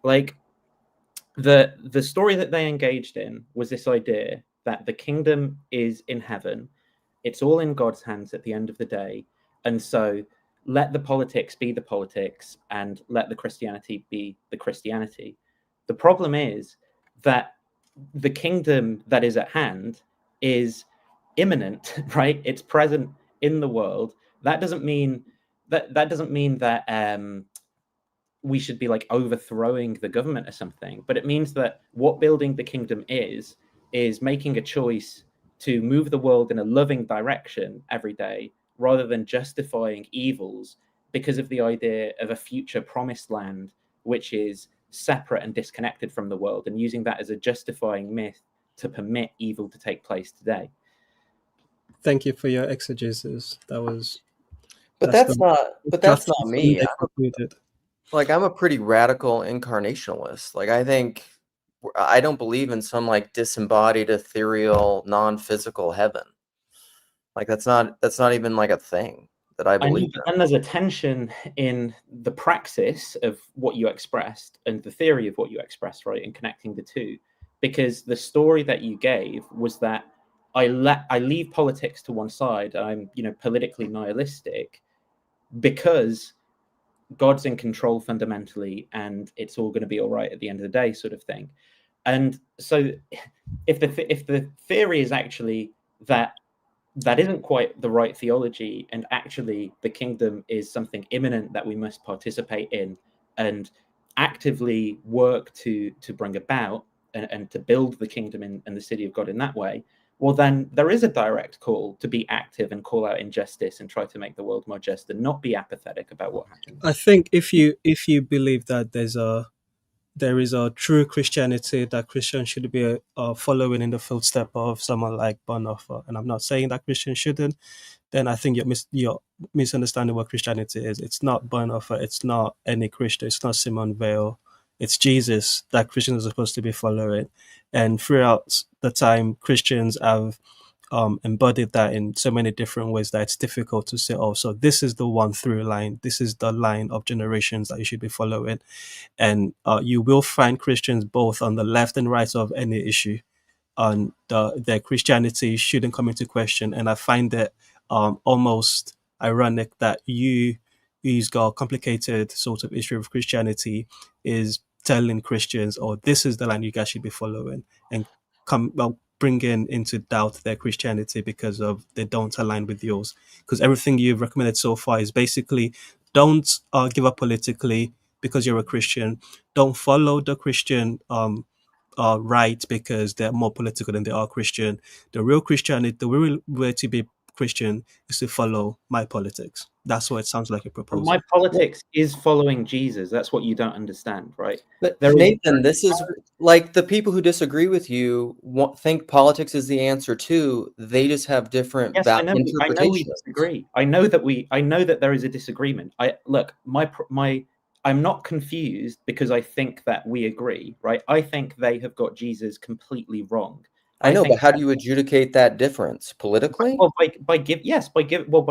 Like the story that they engaged in was this idea that the kingdom is in heaven. It's all in God's hands at the end of the day. And so let the politics be the politics and let the Christianity be the Christianity. The problem is that the kingdom that is at hand is imminent, right? It's present in the world. That doesn't mean that we should be like overthrowing the government or something, but it means that what building the kingdom is making a choice to move the world in a loving direction every day rather than justifying evils because of the idea of a future promised land which is separate and disconnected from the world, and using that as a justifying myth to permit evil to take place today. Thank you for your exegesis. That was. But that's not me. They concluded. Like, I'm a pretty radical incarnationalist. Like, I don't believe in some like disembodied, ethereal, non-physical heaven. Like, that's not even like a thing that I believe in. And there's a tension in the praxis of what you expressed and the theory of what you expressed, right? And connecting the two, because the story that you gave was that I leave politics to one side. I'm, politically nihilistic because God's in control fundamentally, and it's all going to be all right at the end of the day, sort of thing. And so, if the theory is actually that isn't quite the right theology, and actually the kingdom is something imminent that we must participate in and actively work to bring about and to build the kingdom and the city of God in that way, well, then there is a direct call to be active and call out injustice and try to make the world more just and not be apathetic about what happens. I think if you believe that there is a true Christianity that Christians should be following in the footsteps of someone like Bonhoeffer, and I'm not saying that Christians shouldn't, then I think you're misunderstanding what Christianity is. It's not Bonhoeffer, it's not any Christian, it's not Simone Weil, it's Jesus that Christians are supposed to be following. And throughout the time, Christians have embodied that in so many different ways that it's difficult to say, oh, so this is the one through line, this is the line of generations that you should be following. And you will find Christians both on the left and right of any issue, on their Christianity shouldn't come into question. And I find it almost ironic that who's got a complicated sort of issue of Christianity is telling Christians, oh, this is the line you guys should be following, and bringing into doubt their Christianity because of they don't align with yours. Because everything you've recommended so far is basically don't give up politically because you're a Christian. Don't follow the Christian right because they're more political than they are Christian. The real Christianity, the real way to be Christian is to follow my politics. That's what it sounds like a But proposal. my politics is following Jesus. That's what you don't understand, right? But There is- Nathan, this is like the people who disagree with you think politics is the answer too. They just have different Yes, I know. I know we interpretations. disagree. I know that there is a disagreement. I'm not confused because I think that we agree, right? I think they have got Jesus completely wrong. I know, think but how do you adjudicate that difference politically? Well, by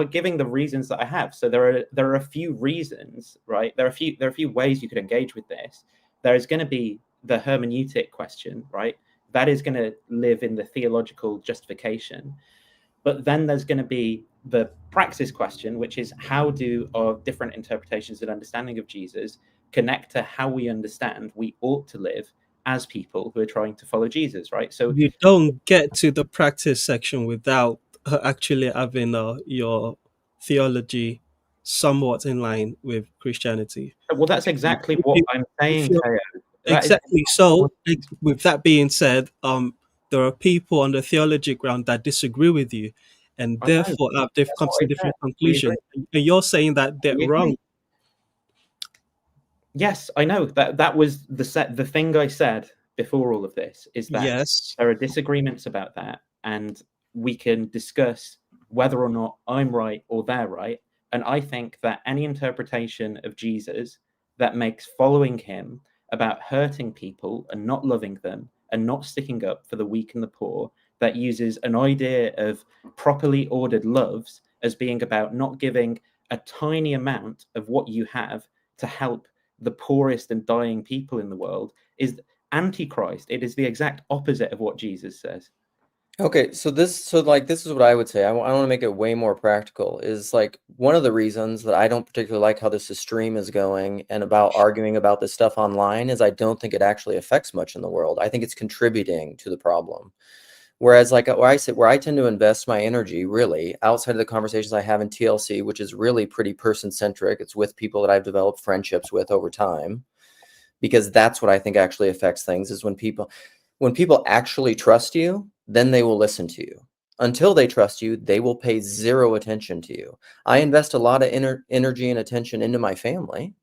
giving the reasons that I have. So there are a few reasons, right? There are a few ways you could engage with this. There is going to be the hermeneutic question, right? That is going to live in the theological justification. But then there's going to be the praxis question, which is how do our different interpretations and understanding of Jesus connect to how we understand we ought to live as people who are trying to follow Jesus, right? So You don't get to the practice section without actually having your theology somewhat in line with Christianity. well, that's exactly what I'm saying, you're- Teo. That is- Exactly. So, with that being said, there are people on the theology ground that disagree with you, and I know. therefore they've That's come what to I a different said. We conclusion. And you're saying that they're We agree. wrong. Yes, I know that was the thing I said before all of this is that Yes. there are disagreements about that, and we can discuss whether or not I'm right or they're right. And I think that any interpretation of Jesus that makes following him about hurting people and not loving them and not sticking up for the weak and the poor, that uses an idea of properly ordered loves as being about not giving a tiny amount of what you have to help the poorest and dying people in the world, is antichrist. It is the exact opposite of what Jesus says. Okay, so this is what I would say. I want to make it way more practical. Is like one of the reasons that I don't particularly like how this stream is going and about arguing about this stuff online is I don't think it actually affects much in the world. I think it's contributing to the problem. Whereas like where I tend to invest my energy really outside of the conversations I have in TLC, which is really pretty person centric. It's with people that I've developed friendships with over time, because that's what I think actually affects things is when people actually trust you, then they will listen to you. Until they trust you, they will pay zero attention to you. I invest a lot of energy and attention into my family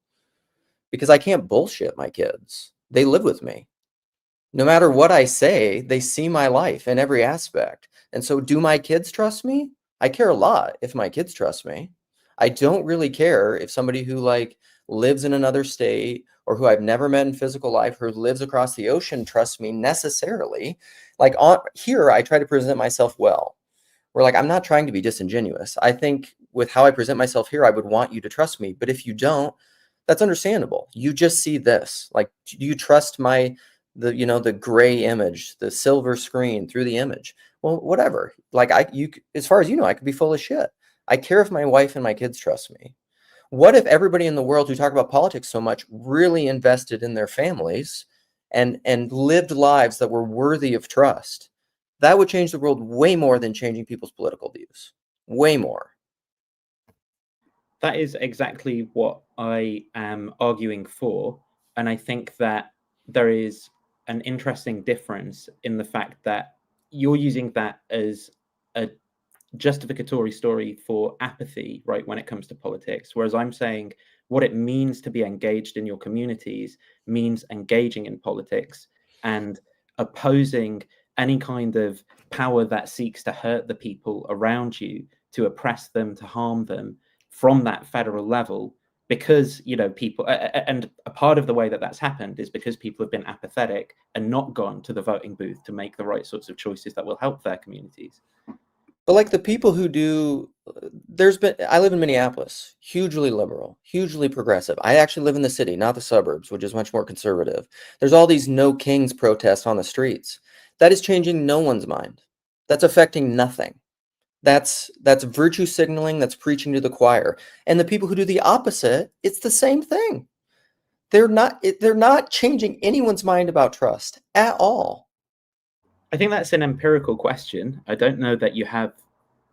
because I can't bullshit my kids. They live with me. No matter what I say, they see my life in every aspect. And so do my kids trust me? I care a lot if my kids trust me. I don't really care if somebody who like lives in another state or who I've never met in physical life, who lives across the ocean, trusts me necessarily. Like here, I try to present myself well. Where like, I'm not trying to be disingenuous. I think with how I present myself here, I would want you to trust me. But if you don't, that's understandable. You just see this. Like, do you trust the gray image, the silver screen through the image? Well, whatever. Like as far as you know, I could be full of shit. I care if my wife and my kids trust me. What if everybody in the world who talk about politics so much really invested in their families and lived lives that were worthy of trust? That would change the world way more than changing people's political views. Way more. That is exactly what I am arguing for. And I think that there is an interesting difference in the fact that you're using that as a justificatory story for apathy, right, when it comes to politics, whereas I'm saying what it means to be engaged in your communities means engaging in politics and opposing any kind of power that seeks to hurt the people around you, to oppress them, to harm them from that federal level, because people, and a part of the way that that's happened is because people have been apathetic and not gone to the voting booth to make the right sorts of choices that will help their communities. But like the people who do, I live in Minneapolis, hugely liberal, hugely progressive. I actually live in the city, not the suburbs, which is much more conservative. There's all these No Kings protests on the streets. That is changing no one's mind. That's affecting nothing. That's virtue signaling, that's preaching to the choir. And the people who do the opposite, it's the same thing. They're not changing anyone's mind about trust at all. I think that's an empirical question. I don't know that you have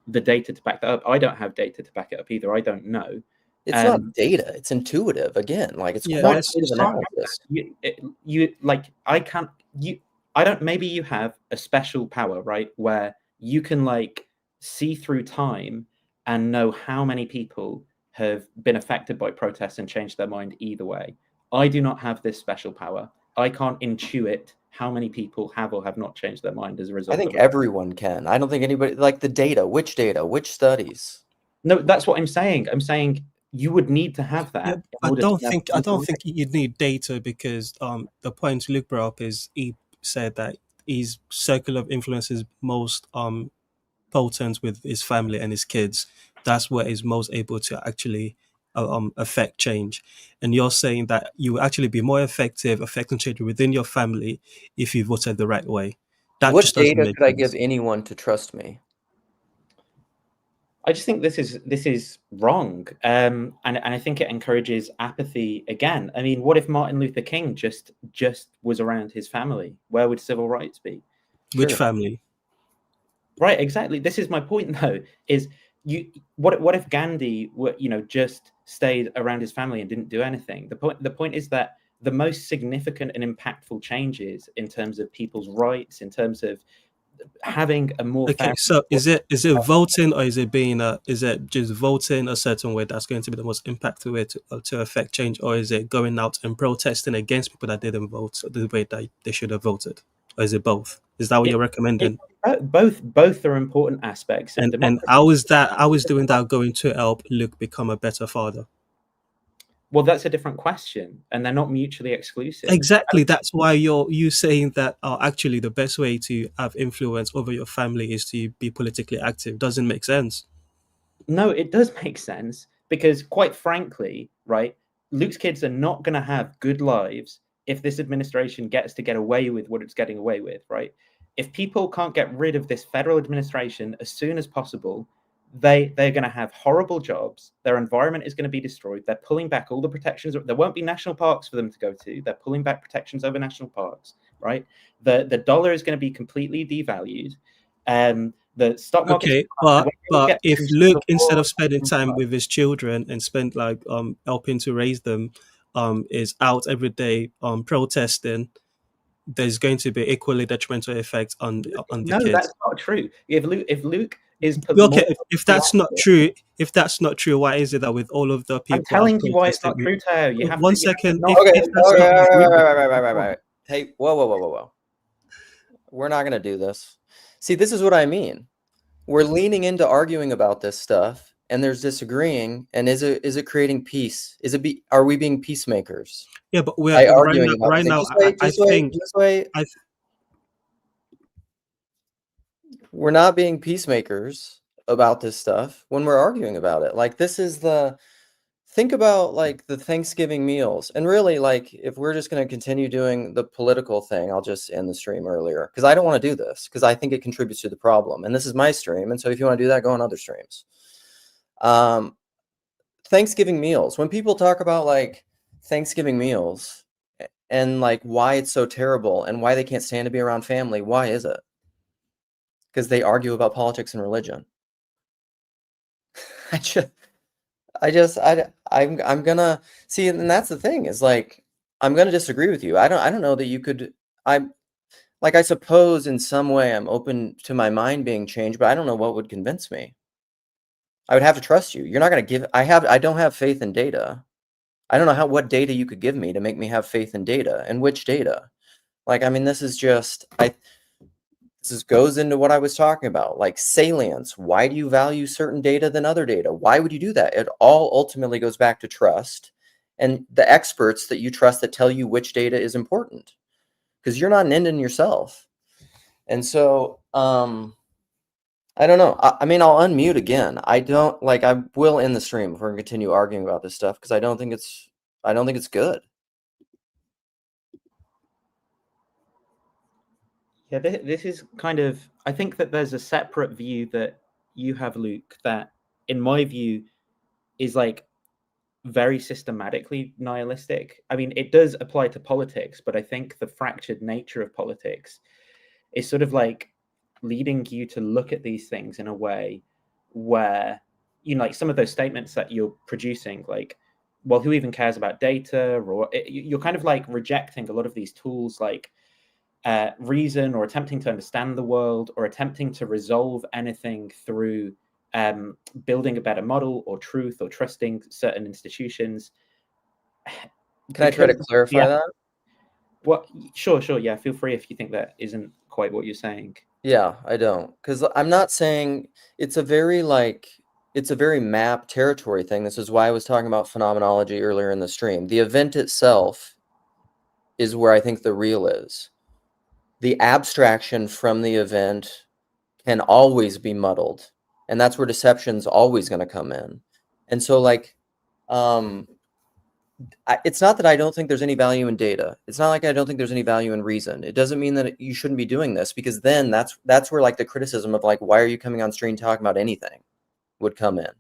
the data to back that up. I don't have data to back it up either. I don't know. It's not data, it's intuitive. Again, like it's Yeah, quantitative let's- analysis. You like I can't you I don't maybe you have a special power, right, where you can like see through time and know how many people have been affected by protests and changed their mind either way. I do not have this special power. I can't intuit how many people have or have not changed their mind as a result I think of it. everyone can. I don't think anybody, like the data, which studies? No, that's what I'm saying. I'm saying you would need to have that. Yeah, in I order to don't have think information. you need data because the point Luke brought up is he said that his circle of influence is most potent with his family and his kids. That's where he's most able to actually affect change. And you're saying that you will actually be more effective affecting change within your family if you voted the right way. That What just doesn't data make could I sense. give anyone to trust me? I just think this is wrong, and I think it encourages apathy again. I mean, what if Martin Luther King just was around his family? Where would civil rights be? Which Sure. family? Right, exactly. This is my point, though. Is what if Gandhi were just stayed around his family and didn't do anything? The point is that the most significant and impactful changes in terms of people's rights, in terms of having a more Okay, fair. so is it voting or is it just voting a certain way that's going to be the most impactful way to affect change, or is it going out and protesting against people that didn't vote the way that they should have voted, or is it both? Is that what you're recommending? Both are important aspects of And democracy. how is doing that going to help Luke become a better father? Well, that's a different question, and they're not mutually exclusive. Exactly. That's why you saying that actually the best way to have influence over your family is to be politically active doesn't make sense. No, it does make sense because, quite frankly, right, Luke's kids are not going to have good lives if this administration gets to get away with what it's getting away with, right? If people can't get rid of this federal administration as soon as possible, they're going to have horrible jobs. Their environment is going to be destroyed. They're pulling back all the protections. There won't be national parks for them to go to. They're pulling back protections over national parks, right? The dollar is going to be completely devalued. The stock market. Okay, but if Luke, instead of spending time with his children and spend helping to raise them, is out every day protesting, there's going to be equally detrimental effects on the No, kids. that's not true. If Luke is Okay, if that's not true, why is it that with all of the people I'm telling you why it's not protesting- true, Tao. You have One to, second. not- Okay, if that's okay, not- right. Hey, whoa. We're not gonna do this. See, this is what I mean. We're leaning into arguing about this stuff, and there's disagreeing. And is it creating peace? Are we being peacemakers? Yeah, but we're By arguing about right this. now. Just wait. We're not being peacemakers about this stuff when we're arguing about it. Like think about like the Thanksgiving meals, and really like if we're just going to continue doing the political thing, I'll just end the stream earlier because I don't want to do this because I think it contributes to the problem, and this is my stream, and so if you want to do that, go on other streams. Thanksgiving meals, when people talk about like Thanksgiving meals and like why it's so terrible and why they can't stand to be around family, why is it? Because they argue about politics and religion. I'm gonna see, and that's the thing is like I'm gonna disagree with you. I don't know that you could. I suppose in some way I'm open to my mind being changed, but I don't know what would convince me. I would have to trust you. You're not gonna give. I don't have faith in data. I don't know what data you could give me to make me have faith in data, and which data. Like, I mean, this is just This goes into what I was talking about, like salience. Why do you value certain data than other data? Why would you do that? It all ultimately goes back to trust and the experts that you trust that tell you which data is important, because you're not an end in yourself. And so, I don't know. I mean, I'll unmute again. I will end the stream if we're gonna continue arguing about this stuff because I don't think it's good. Yeah, this is kind of. I think that there's a separate view that you have, Luke, that, in my view, is like very systematically nihilistic. I mean, it does apply to politics, but I think the fractured nature of politics is sort of like leading you to look at these things in a way where, you know, like some of those statements that you're producing, like, well, who even cares about data? Or you're kind of like rejecting a lot of these tools like reason, or attempting to understand the world, or attempting to resolve anything through building a better model or truth, or trusting certain institutions. Can I try to clarify Yeah. that? Well, sure. Yeah, feel free if you think that isn't quite what you're saying. Yeah, I don't, because I'm not saying it's a very map territory thing. This is why I was talking about phenomenology earlier in the stream. The event itself is where I think the real is. The abstraction from the event can always be muddled, and that's where deception's always going to come in. And so, like, it's not that I don't think there's any value in data. It's not like I don't think there's any value in reason. It doesn't mean that you shouldn't be doing this, because then that's where like the criticism of like, why are you coming on stream talking about anything would come in.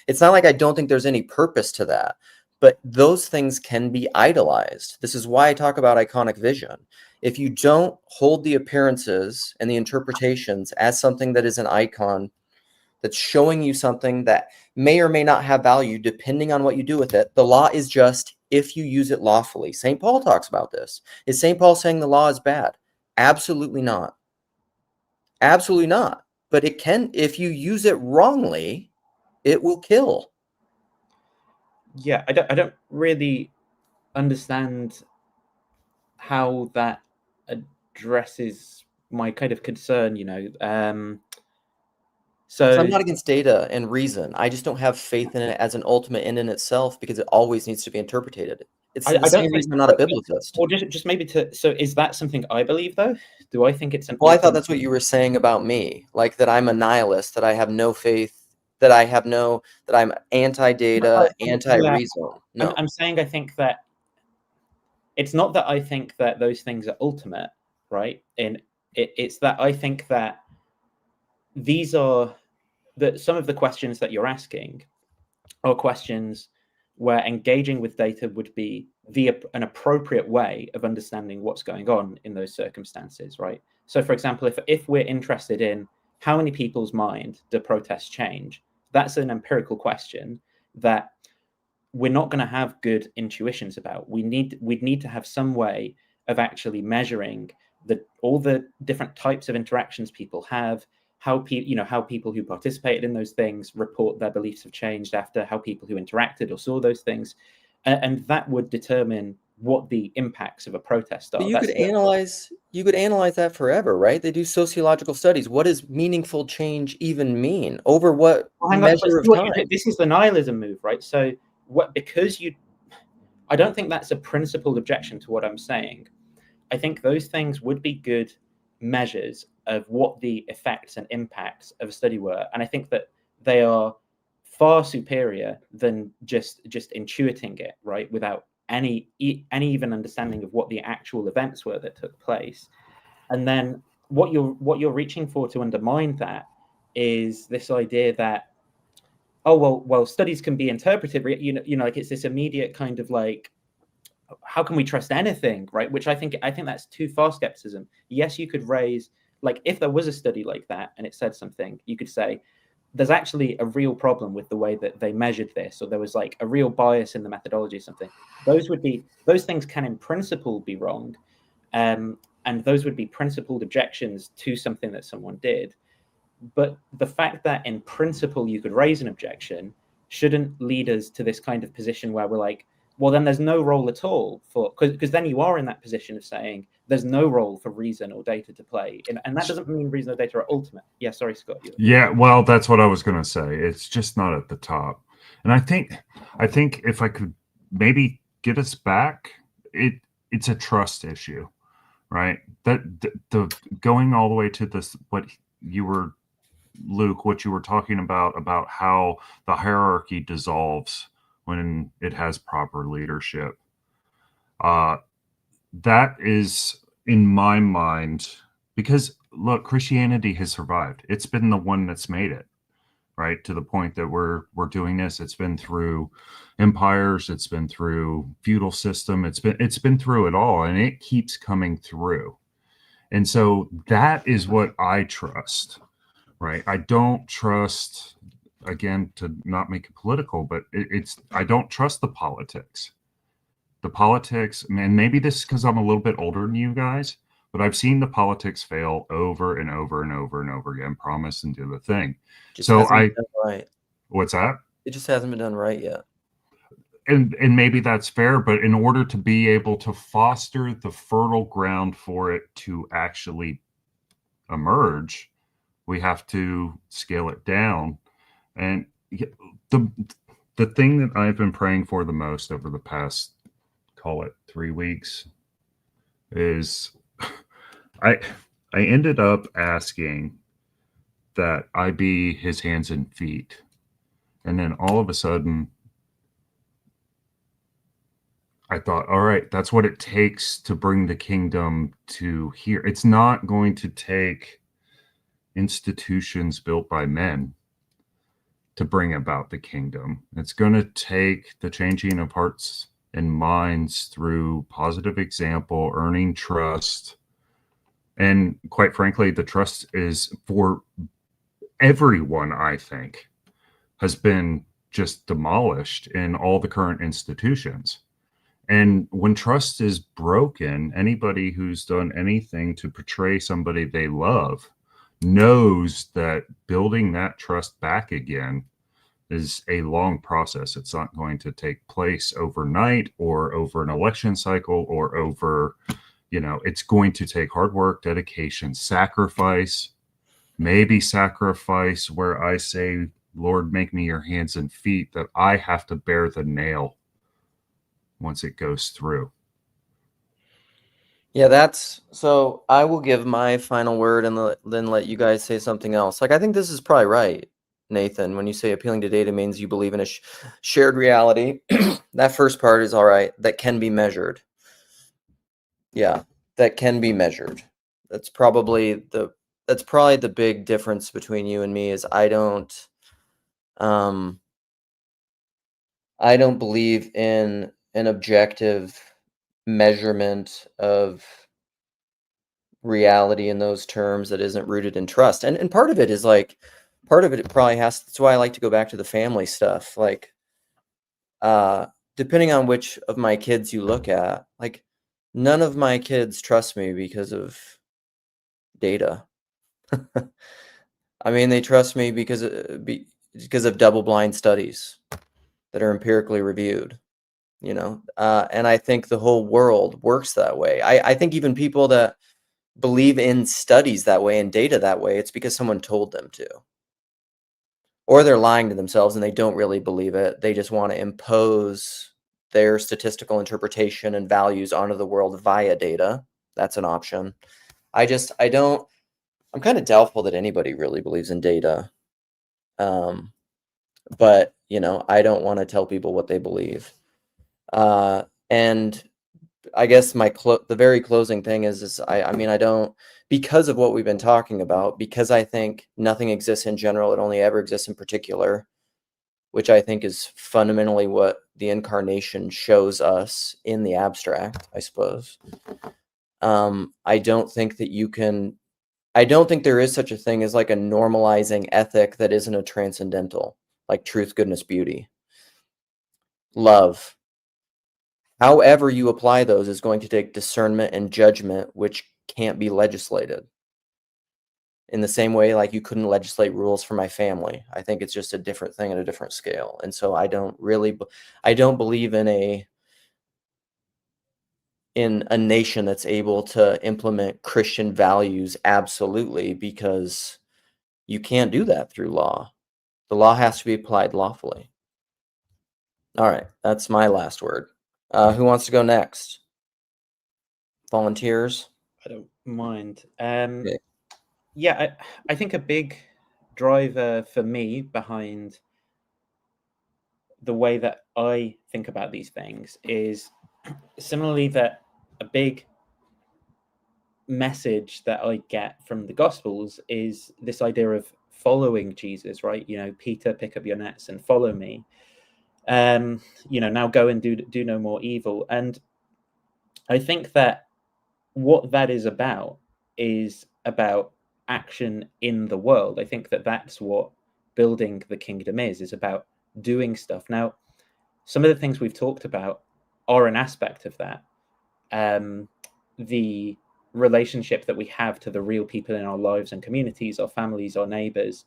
It's not like I don't think there's any purpose to that, but those things can be idolized. This is why I talk about iconic vision. If you don't hold the appearances and the interpretations as something that is an icon, that's showing you something that may or may not have value depending on what you do with it. The law is just if you use it lawfully. St. Paul talks about this. Is St. Paul saying the law is bad? Absolutely not. Absolutely not. But it can, if you use it wrongly, it will kill. Yeah, I don't really understand how that addresses my kind of concern, you know. So I'm not against data and reason. I just don't have faith in it as an ultimate end in itself, because it always needs to be interpreted. It's the same reason I'm not a biblicist. Or just maybe to, so is that something I believe though? Do I think it's an Well, I thought that's what you were saying about me, like that I'm a nihilist, that I have no faith, that I'm anti-data, anti-reason. No, I'm saying I think that it's not that I think that those things are ultimate, right? And it's that I think that these are that some of the questions that you're asking are questions where engaging with data would be an appropriate way of understanding what's going on in those circumstances, right? So, for example, if we're interested in how many people's mind do protests change, that's an empirical question that we're not going to have good intuitions about. We'd need to have some way of actually measuring all the different types of interactions people have, how people who participated in those things report their beliefs have changed after, how people who interacted or saw those things, and that would determine what the impacts of a protest are. But you could analyze that forever, right? They do sociological studies. What does meaningful change even mean? Over what measure of time? This is the nihilism move, right? So I don't think that's a principled objection to what I'm saying. I think those things would be good measures of what the effects and impacts of a study were, and I think that they are far superior than just intuiting it, right, without any even understanding of what the actual events were that took place. And then what you're reaching for to undermine that is this idea that, oh well studies can be interpreted, you know, like it's this immediate kind of like, how can we trust anything, right? Which I think that's too far skepticism. Yes, you could raise, like, if there was a study like that and it said something, you could say there's actually a real problem with the way that they measured this, or there was like a real bias in the methodology or something. Those things can in principle be wrong, and those would be principled objections to something that someone did. But the fact that in principle you could raise an objection shouldn't lead us to this kind of position where we're like, well, then there's no role at all for, because then you are in that position of saying there's no role for reason or data to play. And that doesn't mean reason or data are ultimate. Yeah, sorry, Scott. Yeah, well, that's what I was going to say. It's just not at the top. And I think if I could maybe get us back, it's a trust issue, right? That the going all the way to this, Luke, what you were talking about how the hierarchy dissolves when it has proper leadership. That is, in my mind, because look, Christianity has survived. It's been the one that's made it, right? To the point that we're doing this. It's been through empires, it's been through feudal system, it's been through it all, and it keeps coming through. And so that is what I trust, right? I don't trust, again, to not make it political, but I don't trust the politics. The politics, and maybe this is because I'm a little bit older than you guys, but I've seen the politics fail over and over and over and over again, promise and do the thing. Just So hasn't been done right. What's that? It just hasn't been done right yet. And maybe that's fair, but in order to be able to foster the fertile ground for it to actually emerge, we have to scale it down. And the thing that I've been praying for the most over the past, call it 3 weeks, is I ended up asking that I be his hands and feet. And then all of a sudden, I thought, all right, that's what it takes to bring the kingdom to here. It's not going to take institutions built by men to bring about the kingdom. It's going to take the changing of hearts and minds through positive example, earning trust. And quite frankly, the trust is for everyone, I think, has been just demolished in all the current institutions. And when trust is broken, anybody who's done anything to portray somebody they love knows that building that trust back again is a long process. It's not going to take place overnight or over an election cycle or over, it's going to take hard work, dedication, sacrifice, maybe sacrifice where I say, Lord, make me your hands and feet, that I have to bear the nail once it goes through. Yeah, so I will give my final word and then let you guys say something else. Like, I think this is probably right, Nathan, when you say appealing to data means you believe in a shared reality. That first part is all right. That can be measured. Yeah, that can be measured. That's probably the big difference between you and me is I don't believe in an objective measurement of reality in those terms that isn't rooted in trust. And part of it is like, it probably that's why I like to go back to the family stuff. Like, depending on which of my kids you look at, like, none of my kids trust me because of data. I mean, they trust me because of double-blind studies that are empirically reviewed, and I think the whole world works that way. I think even people that believe in studies that way and data that way, it's because someone told them to. Or they're lying to themselves and they don't really believe it. They just want to impose their statistical interpretation and values onto the world via data. That's an option. I'm kind of doubtful that anybody really believes in data. But, I don't want to tell people what they believe. And I guess the very closing thing is I mean, I don't, because of what we've been talking about, because I think nothing exists in general, it only ever exists in particular, which I think is fundamentally what the incarnation shows us in the abstract, I suppose. I don't think there is such a thing as like a normalizing ethic that isn't a transcendental, like truth, goodness, beauty, love. However you apply those is going to take discernment and judgment, which can't be legislated. In the same way, like you couldn't legislate rules for my family. I think it's just a different thing at a different scale. And so I don't believe in a nation that's able to implement Christian values absolutely, because you can't do that through law. The law has to be applied lawfully. All right, that's my last word. Who wants to go next? Volunteers? I don't mind. Okay. Yeah, I think a big driver for me behind the way that I think about these things is similarly that a big message that I get from the Gospels is this idea of following Jesus, right? Peter, pick up your nets and follow me. Now go and do no more evil. And I think that what that is about is about action in the world. I think that that's what building the kingdom is about doing stuff. Now, some of the things we've talked about are an aspect of that. The relationship that we have to the real people in our lives and communities, our families, our neighbors,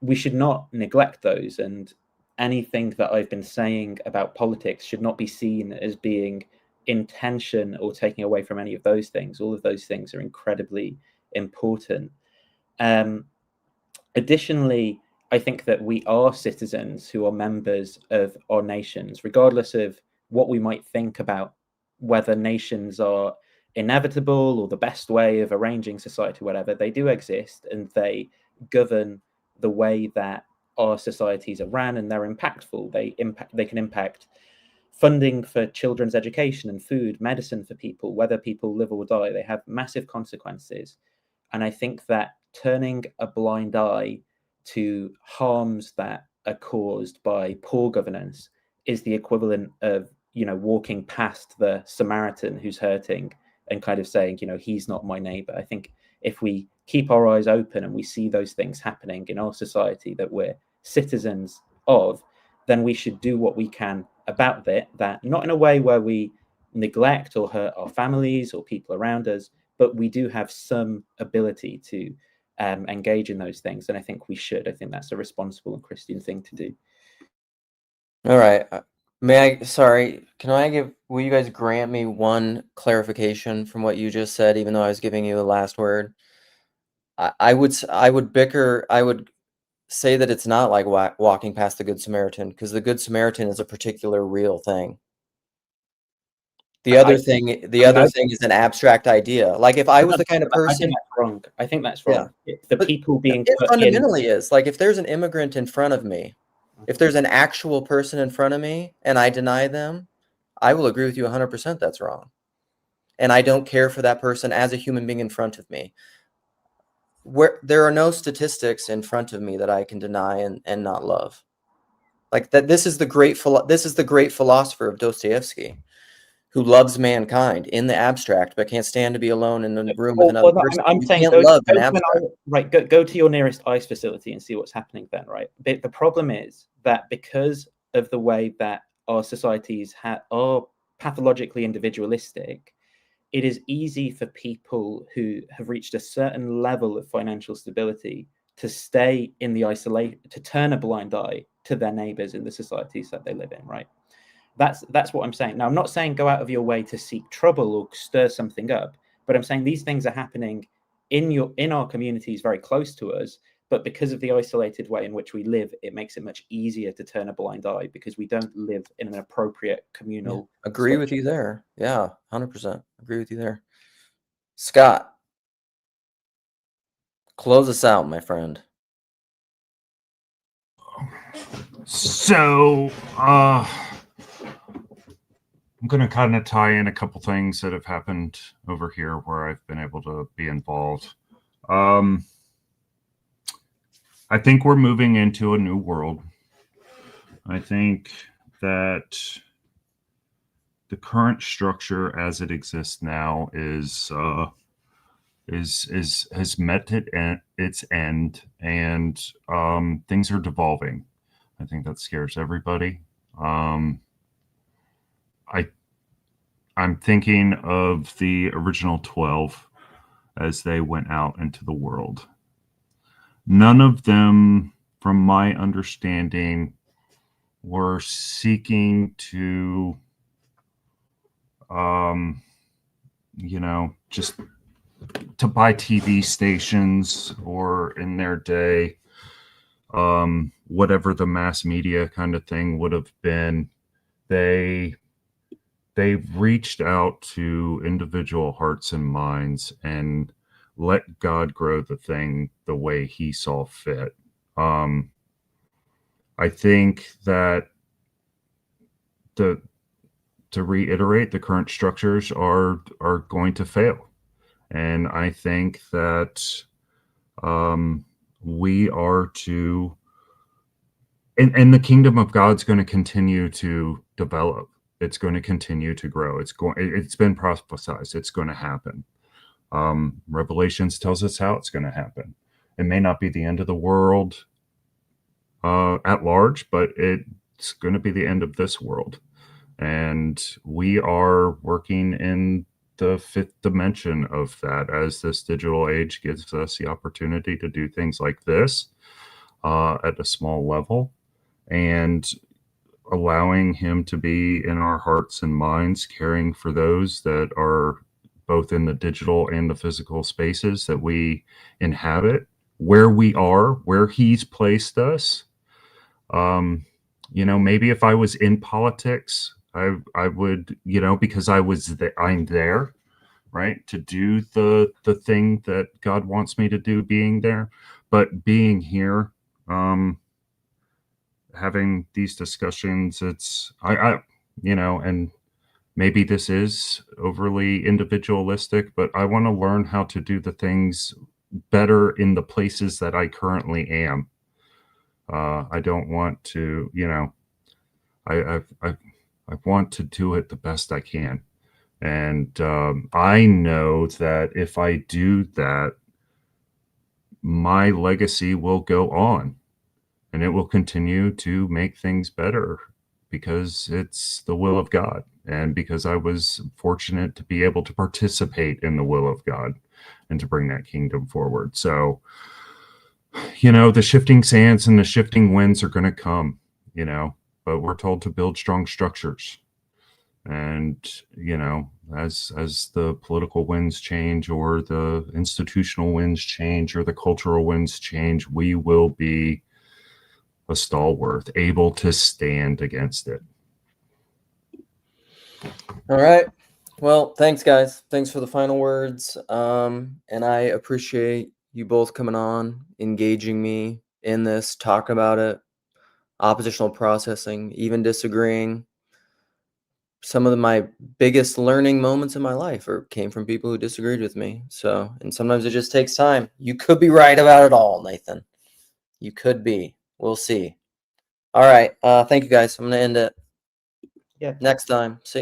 we should not neglect those. And anything that I've been saying about politics should not be seen as being in tension or taking away from any of those things. All of those things are incredibly important. Additionally, I think that we are citizens who are members of our nations, regardless of what we might think about whether nations are inevitable or the best way of arranging society, whatever. They do exist, and they govern the way that our societies are ran, and they're impactful. They can impact funding for children's education and food, medicine for people, whether people live or die. They have massive consequences. And I think that turning a blind eye to harms that are caused by poor governance is the equivalent of, walking past the Samaritan who's hurting and kind of saying, he's not my neighbor. I think if we keep our eyes open and we see those things happening in our society that we're citizens of, then we should do what we can about that, not in a way where we neglect or hurt our families or people around us, but we do have some ability to engage in those things. And I think we should. I think that's a responsible and Christian thing to do. All right. Will you guys grant me one clarification from what you just said, even though I was giving you the last word? I would say that it's not like walking past the Good Samaritan, because the Good Samaritan is a particular real thing. The other thing is an abstract idea. Like if I was the kind of person, I think that's wrong. I think that's wrong. Yeah. The people being it put fundamentally is like, if there's an immigrant in front of me, if there's an actual person in front of me and I deny them, I will agree with you 100% that's wrong. And I don't care for that person as a human being in front of me. Where there are no statistics in front of me that I can deny and not love. Like that, this is the great philosopher of Dostoevsky, who loves mankind in the abstract, but can't stand to be alone in a room with another person. I'm saying go to your nearest ICE facility and see what's happening then, right? But the problem is that because of the way that our societies are pathologically individualistic, it is easy for people who have reached a certain level of financial stability to stay in the isolation, to turn a blind eye to their neighbors in the societies that they live in, right? That's what I'm saying. Now, I'm not saying go out of your way to seek trouble or stir something up, but I'm saying these things are happening in our communities very close to us, but because of the isolated way in which we live, it makes it much easier to turn a blind eye because we don't live in an appropriate communal. Yeah, agree with you there. Yeah, 100%. Agree with you there. Scott, close us out, my friend. So, I'm going to kind of tie in a couple things that have happened over here where I've been able to be involved. I think we're moving into a new world. I think that the current structure as it exists now has met its end, and things are devolving. I think that scares everybody. I'm thinking of the original 12 as they went out into the world. None of them, from my understanding, were seeking to, just to buy TV stations, or in their day, whatever the mass media kind of thing would have been. They reached out to individual hearts and minds and let God grow the thing the way he saw fit. I think that to reiterate, the current structures are going to fail. And I think that we are to, and the kingdom of God's going to continue to develop. It's going to continue to grow. It's been prophesized. It's going to happen. Revelations tells us how it's going to happen. It may not be the end of the world at large, but it's going to be the end of this world. And we are working in the fifth dimension of that as this digital age gives us the opportunity to do things like this at a small level, and allowing him to be in our hearts and minds, caring for those that are both in the digital and the physical spaces that we inhabit, where we are, where he's placed us. Maybe if I was in politics, I would, because I'm there, right, to do the thing that God wants me to do, being there. But being here, having these discussions, and maybe this is overly individualistic, but I want to learn how to do the things better in the places that I currently am. I don't want to, I want to do it the best I can. And I know that if I do that, my legacy will go on and it will continue to make things better because it's the will of God, and because I was fortunate to be able to participate in the will of God and to bring that kingdom forward. So, the shifting sands and the shifting winds are going to come, but we're told to build strong structures. And, as the political winds change, or the institutional winds change, or the cultural winds change, we will be a stalwart, able to stand against it. All right. Well, thanks, guys. Thanks for the final words. And I appreciate you both coming on, engaging me in this, talk about it, oppositional processing, even disagreeing. Some of my biggest learning moments in my life came from people who disagreed with me. So, and sometimes it just takes time. You could be right about it all, Nathan. You could be. We'll see. All right. Thank you, guys. I'm going to end it. Yeah. Next time. See.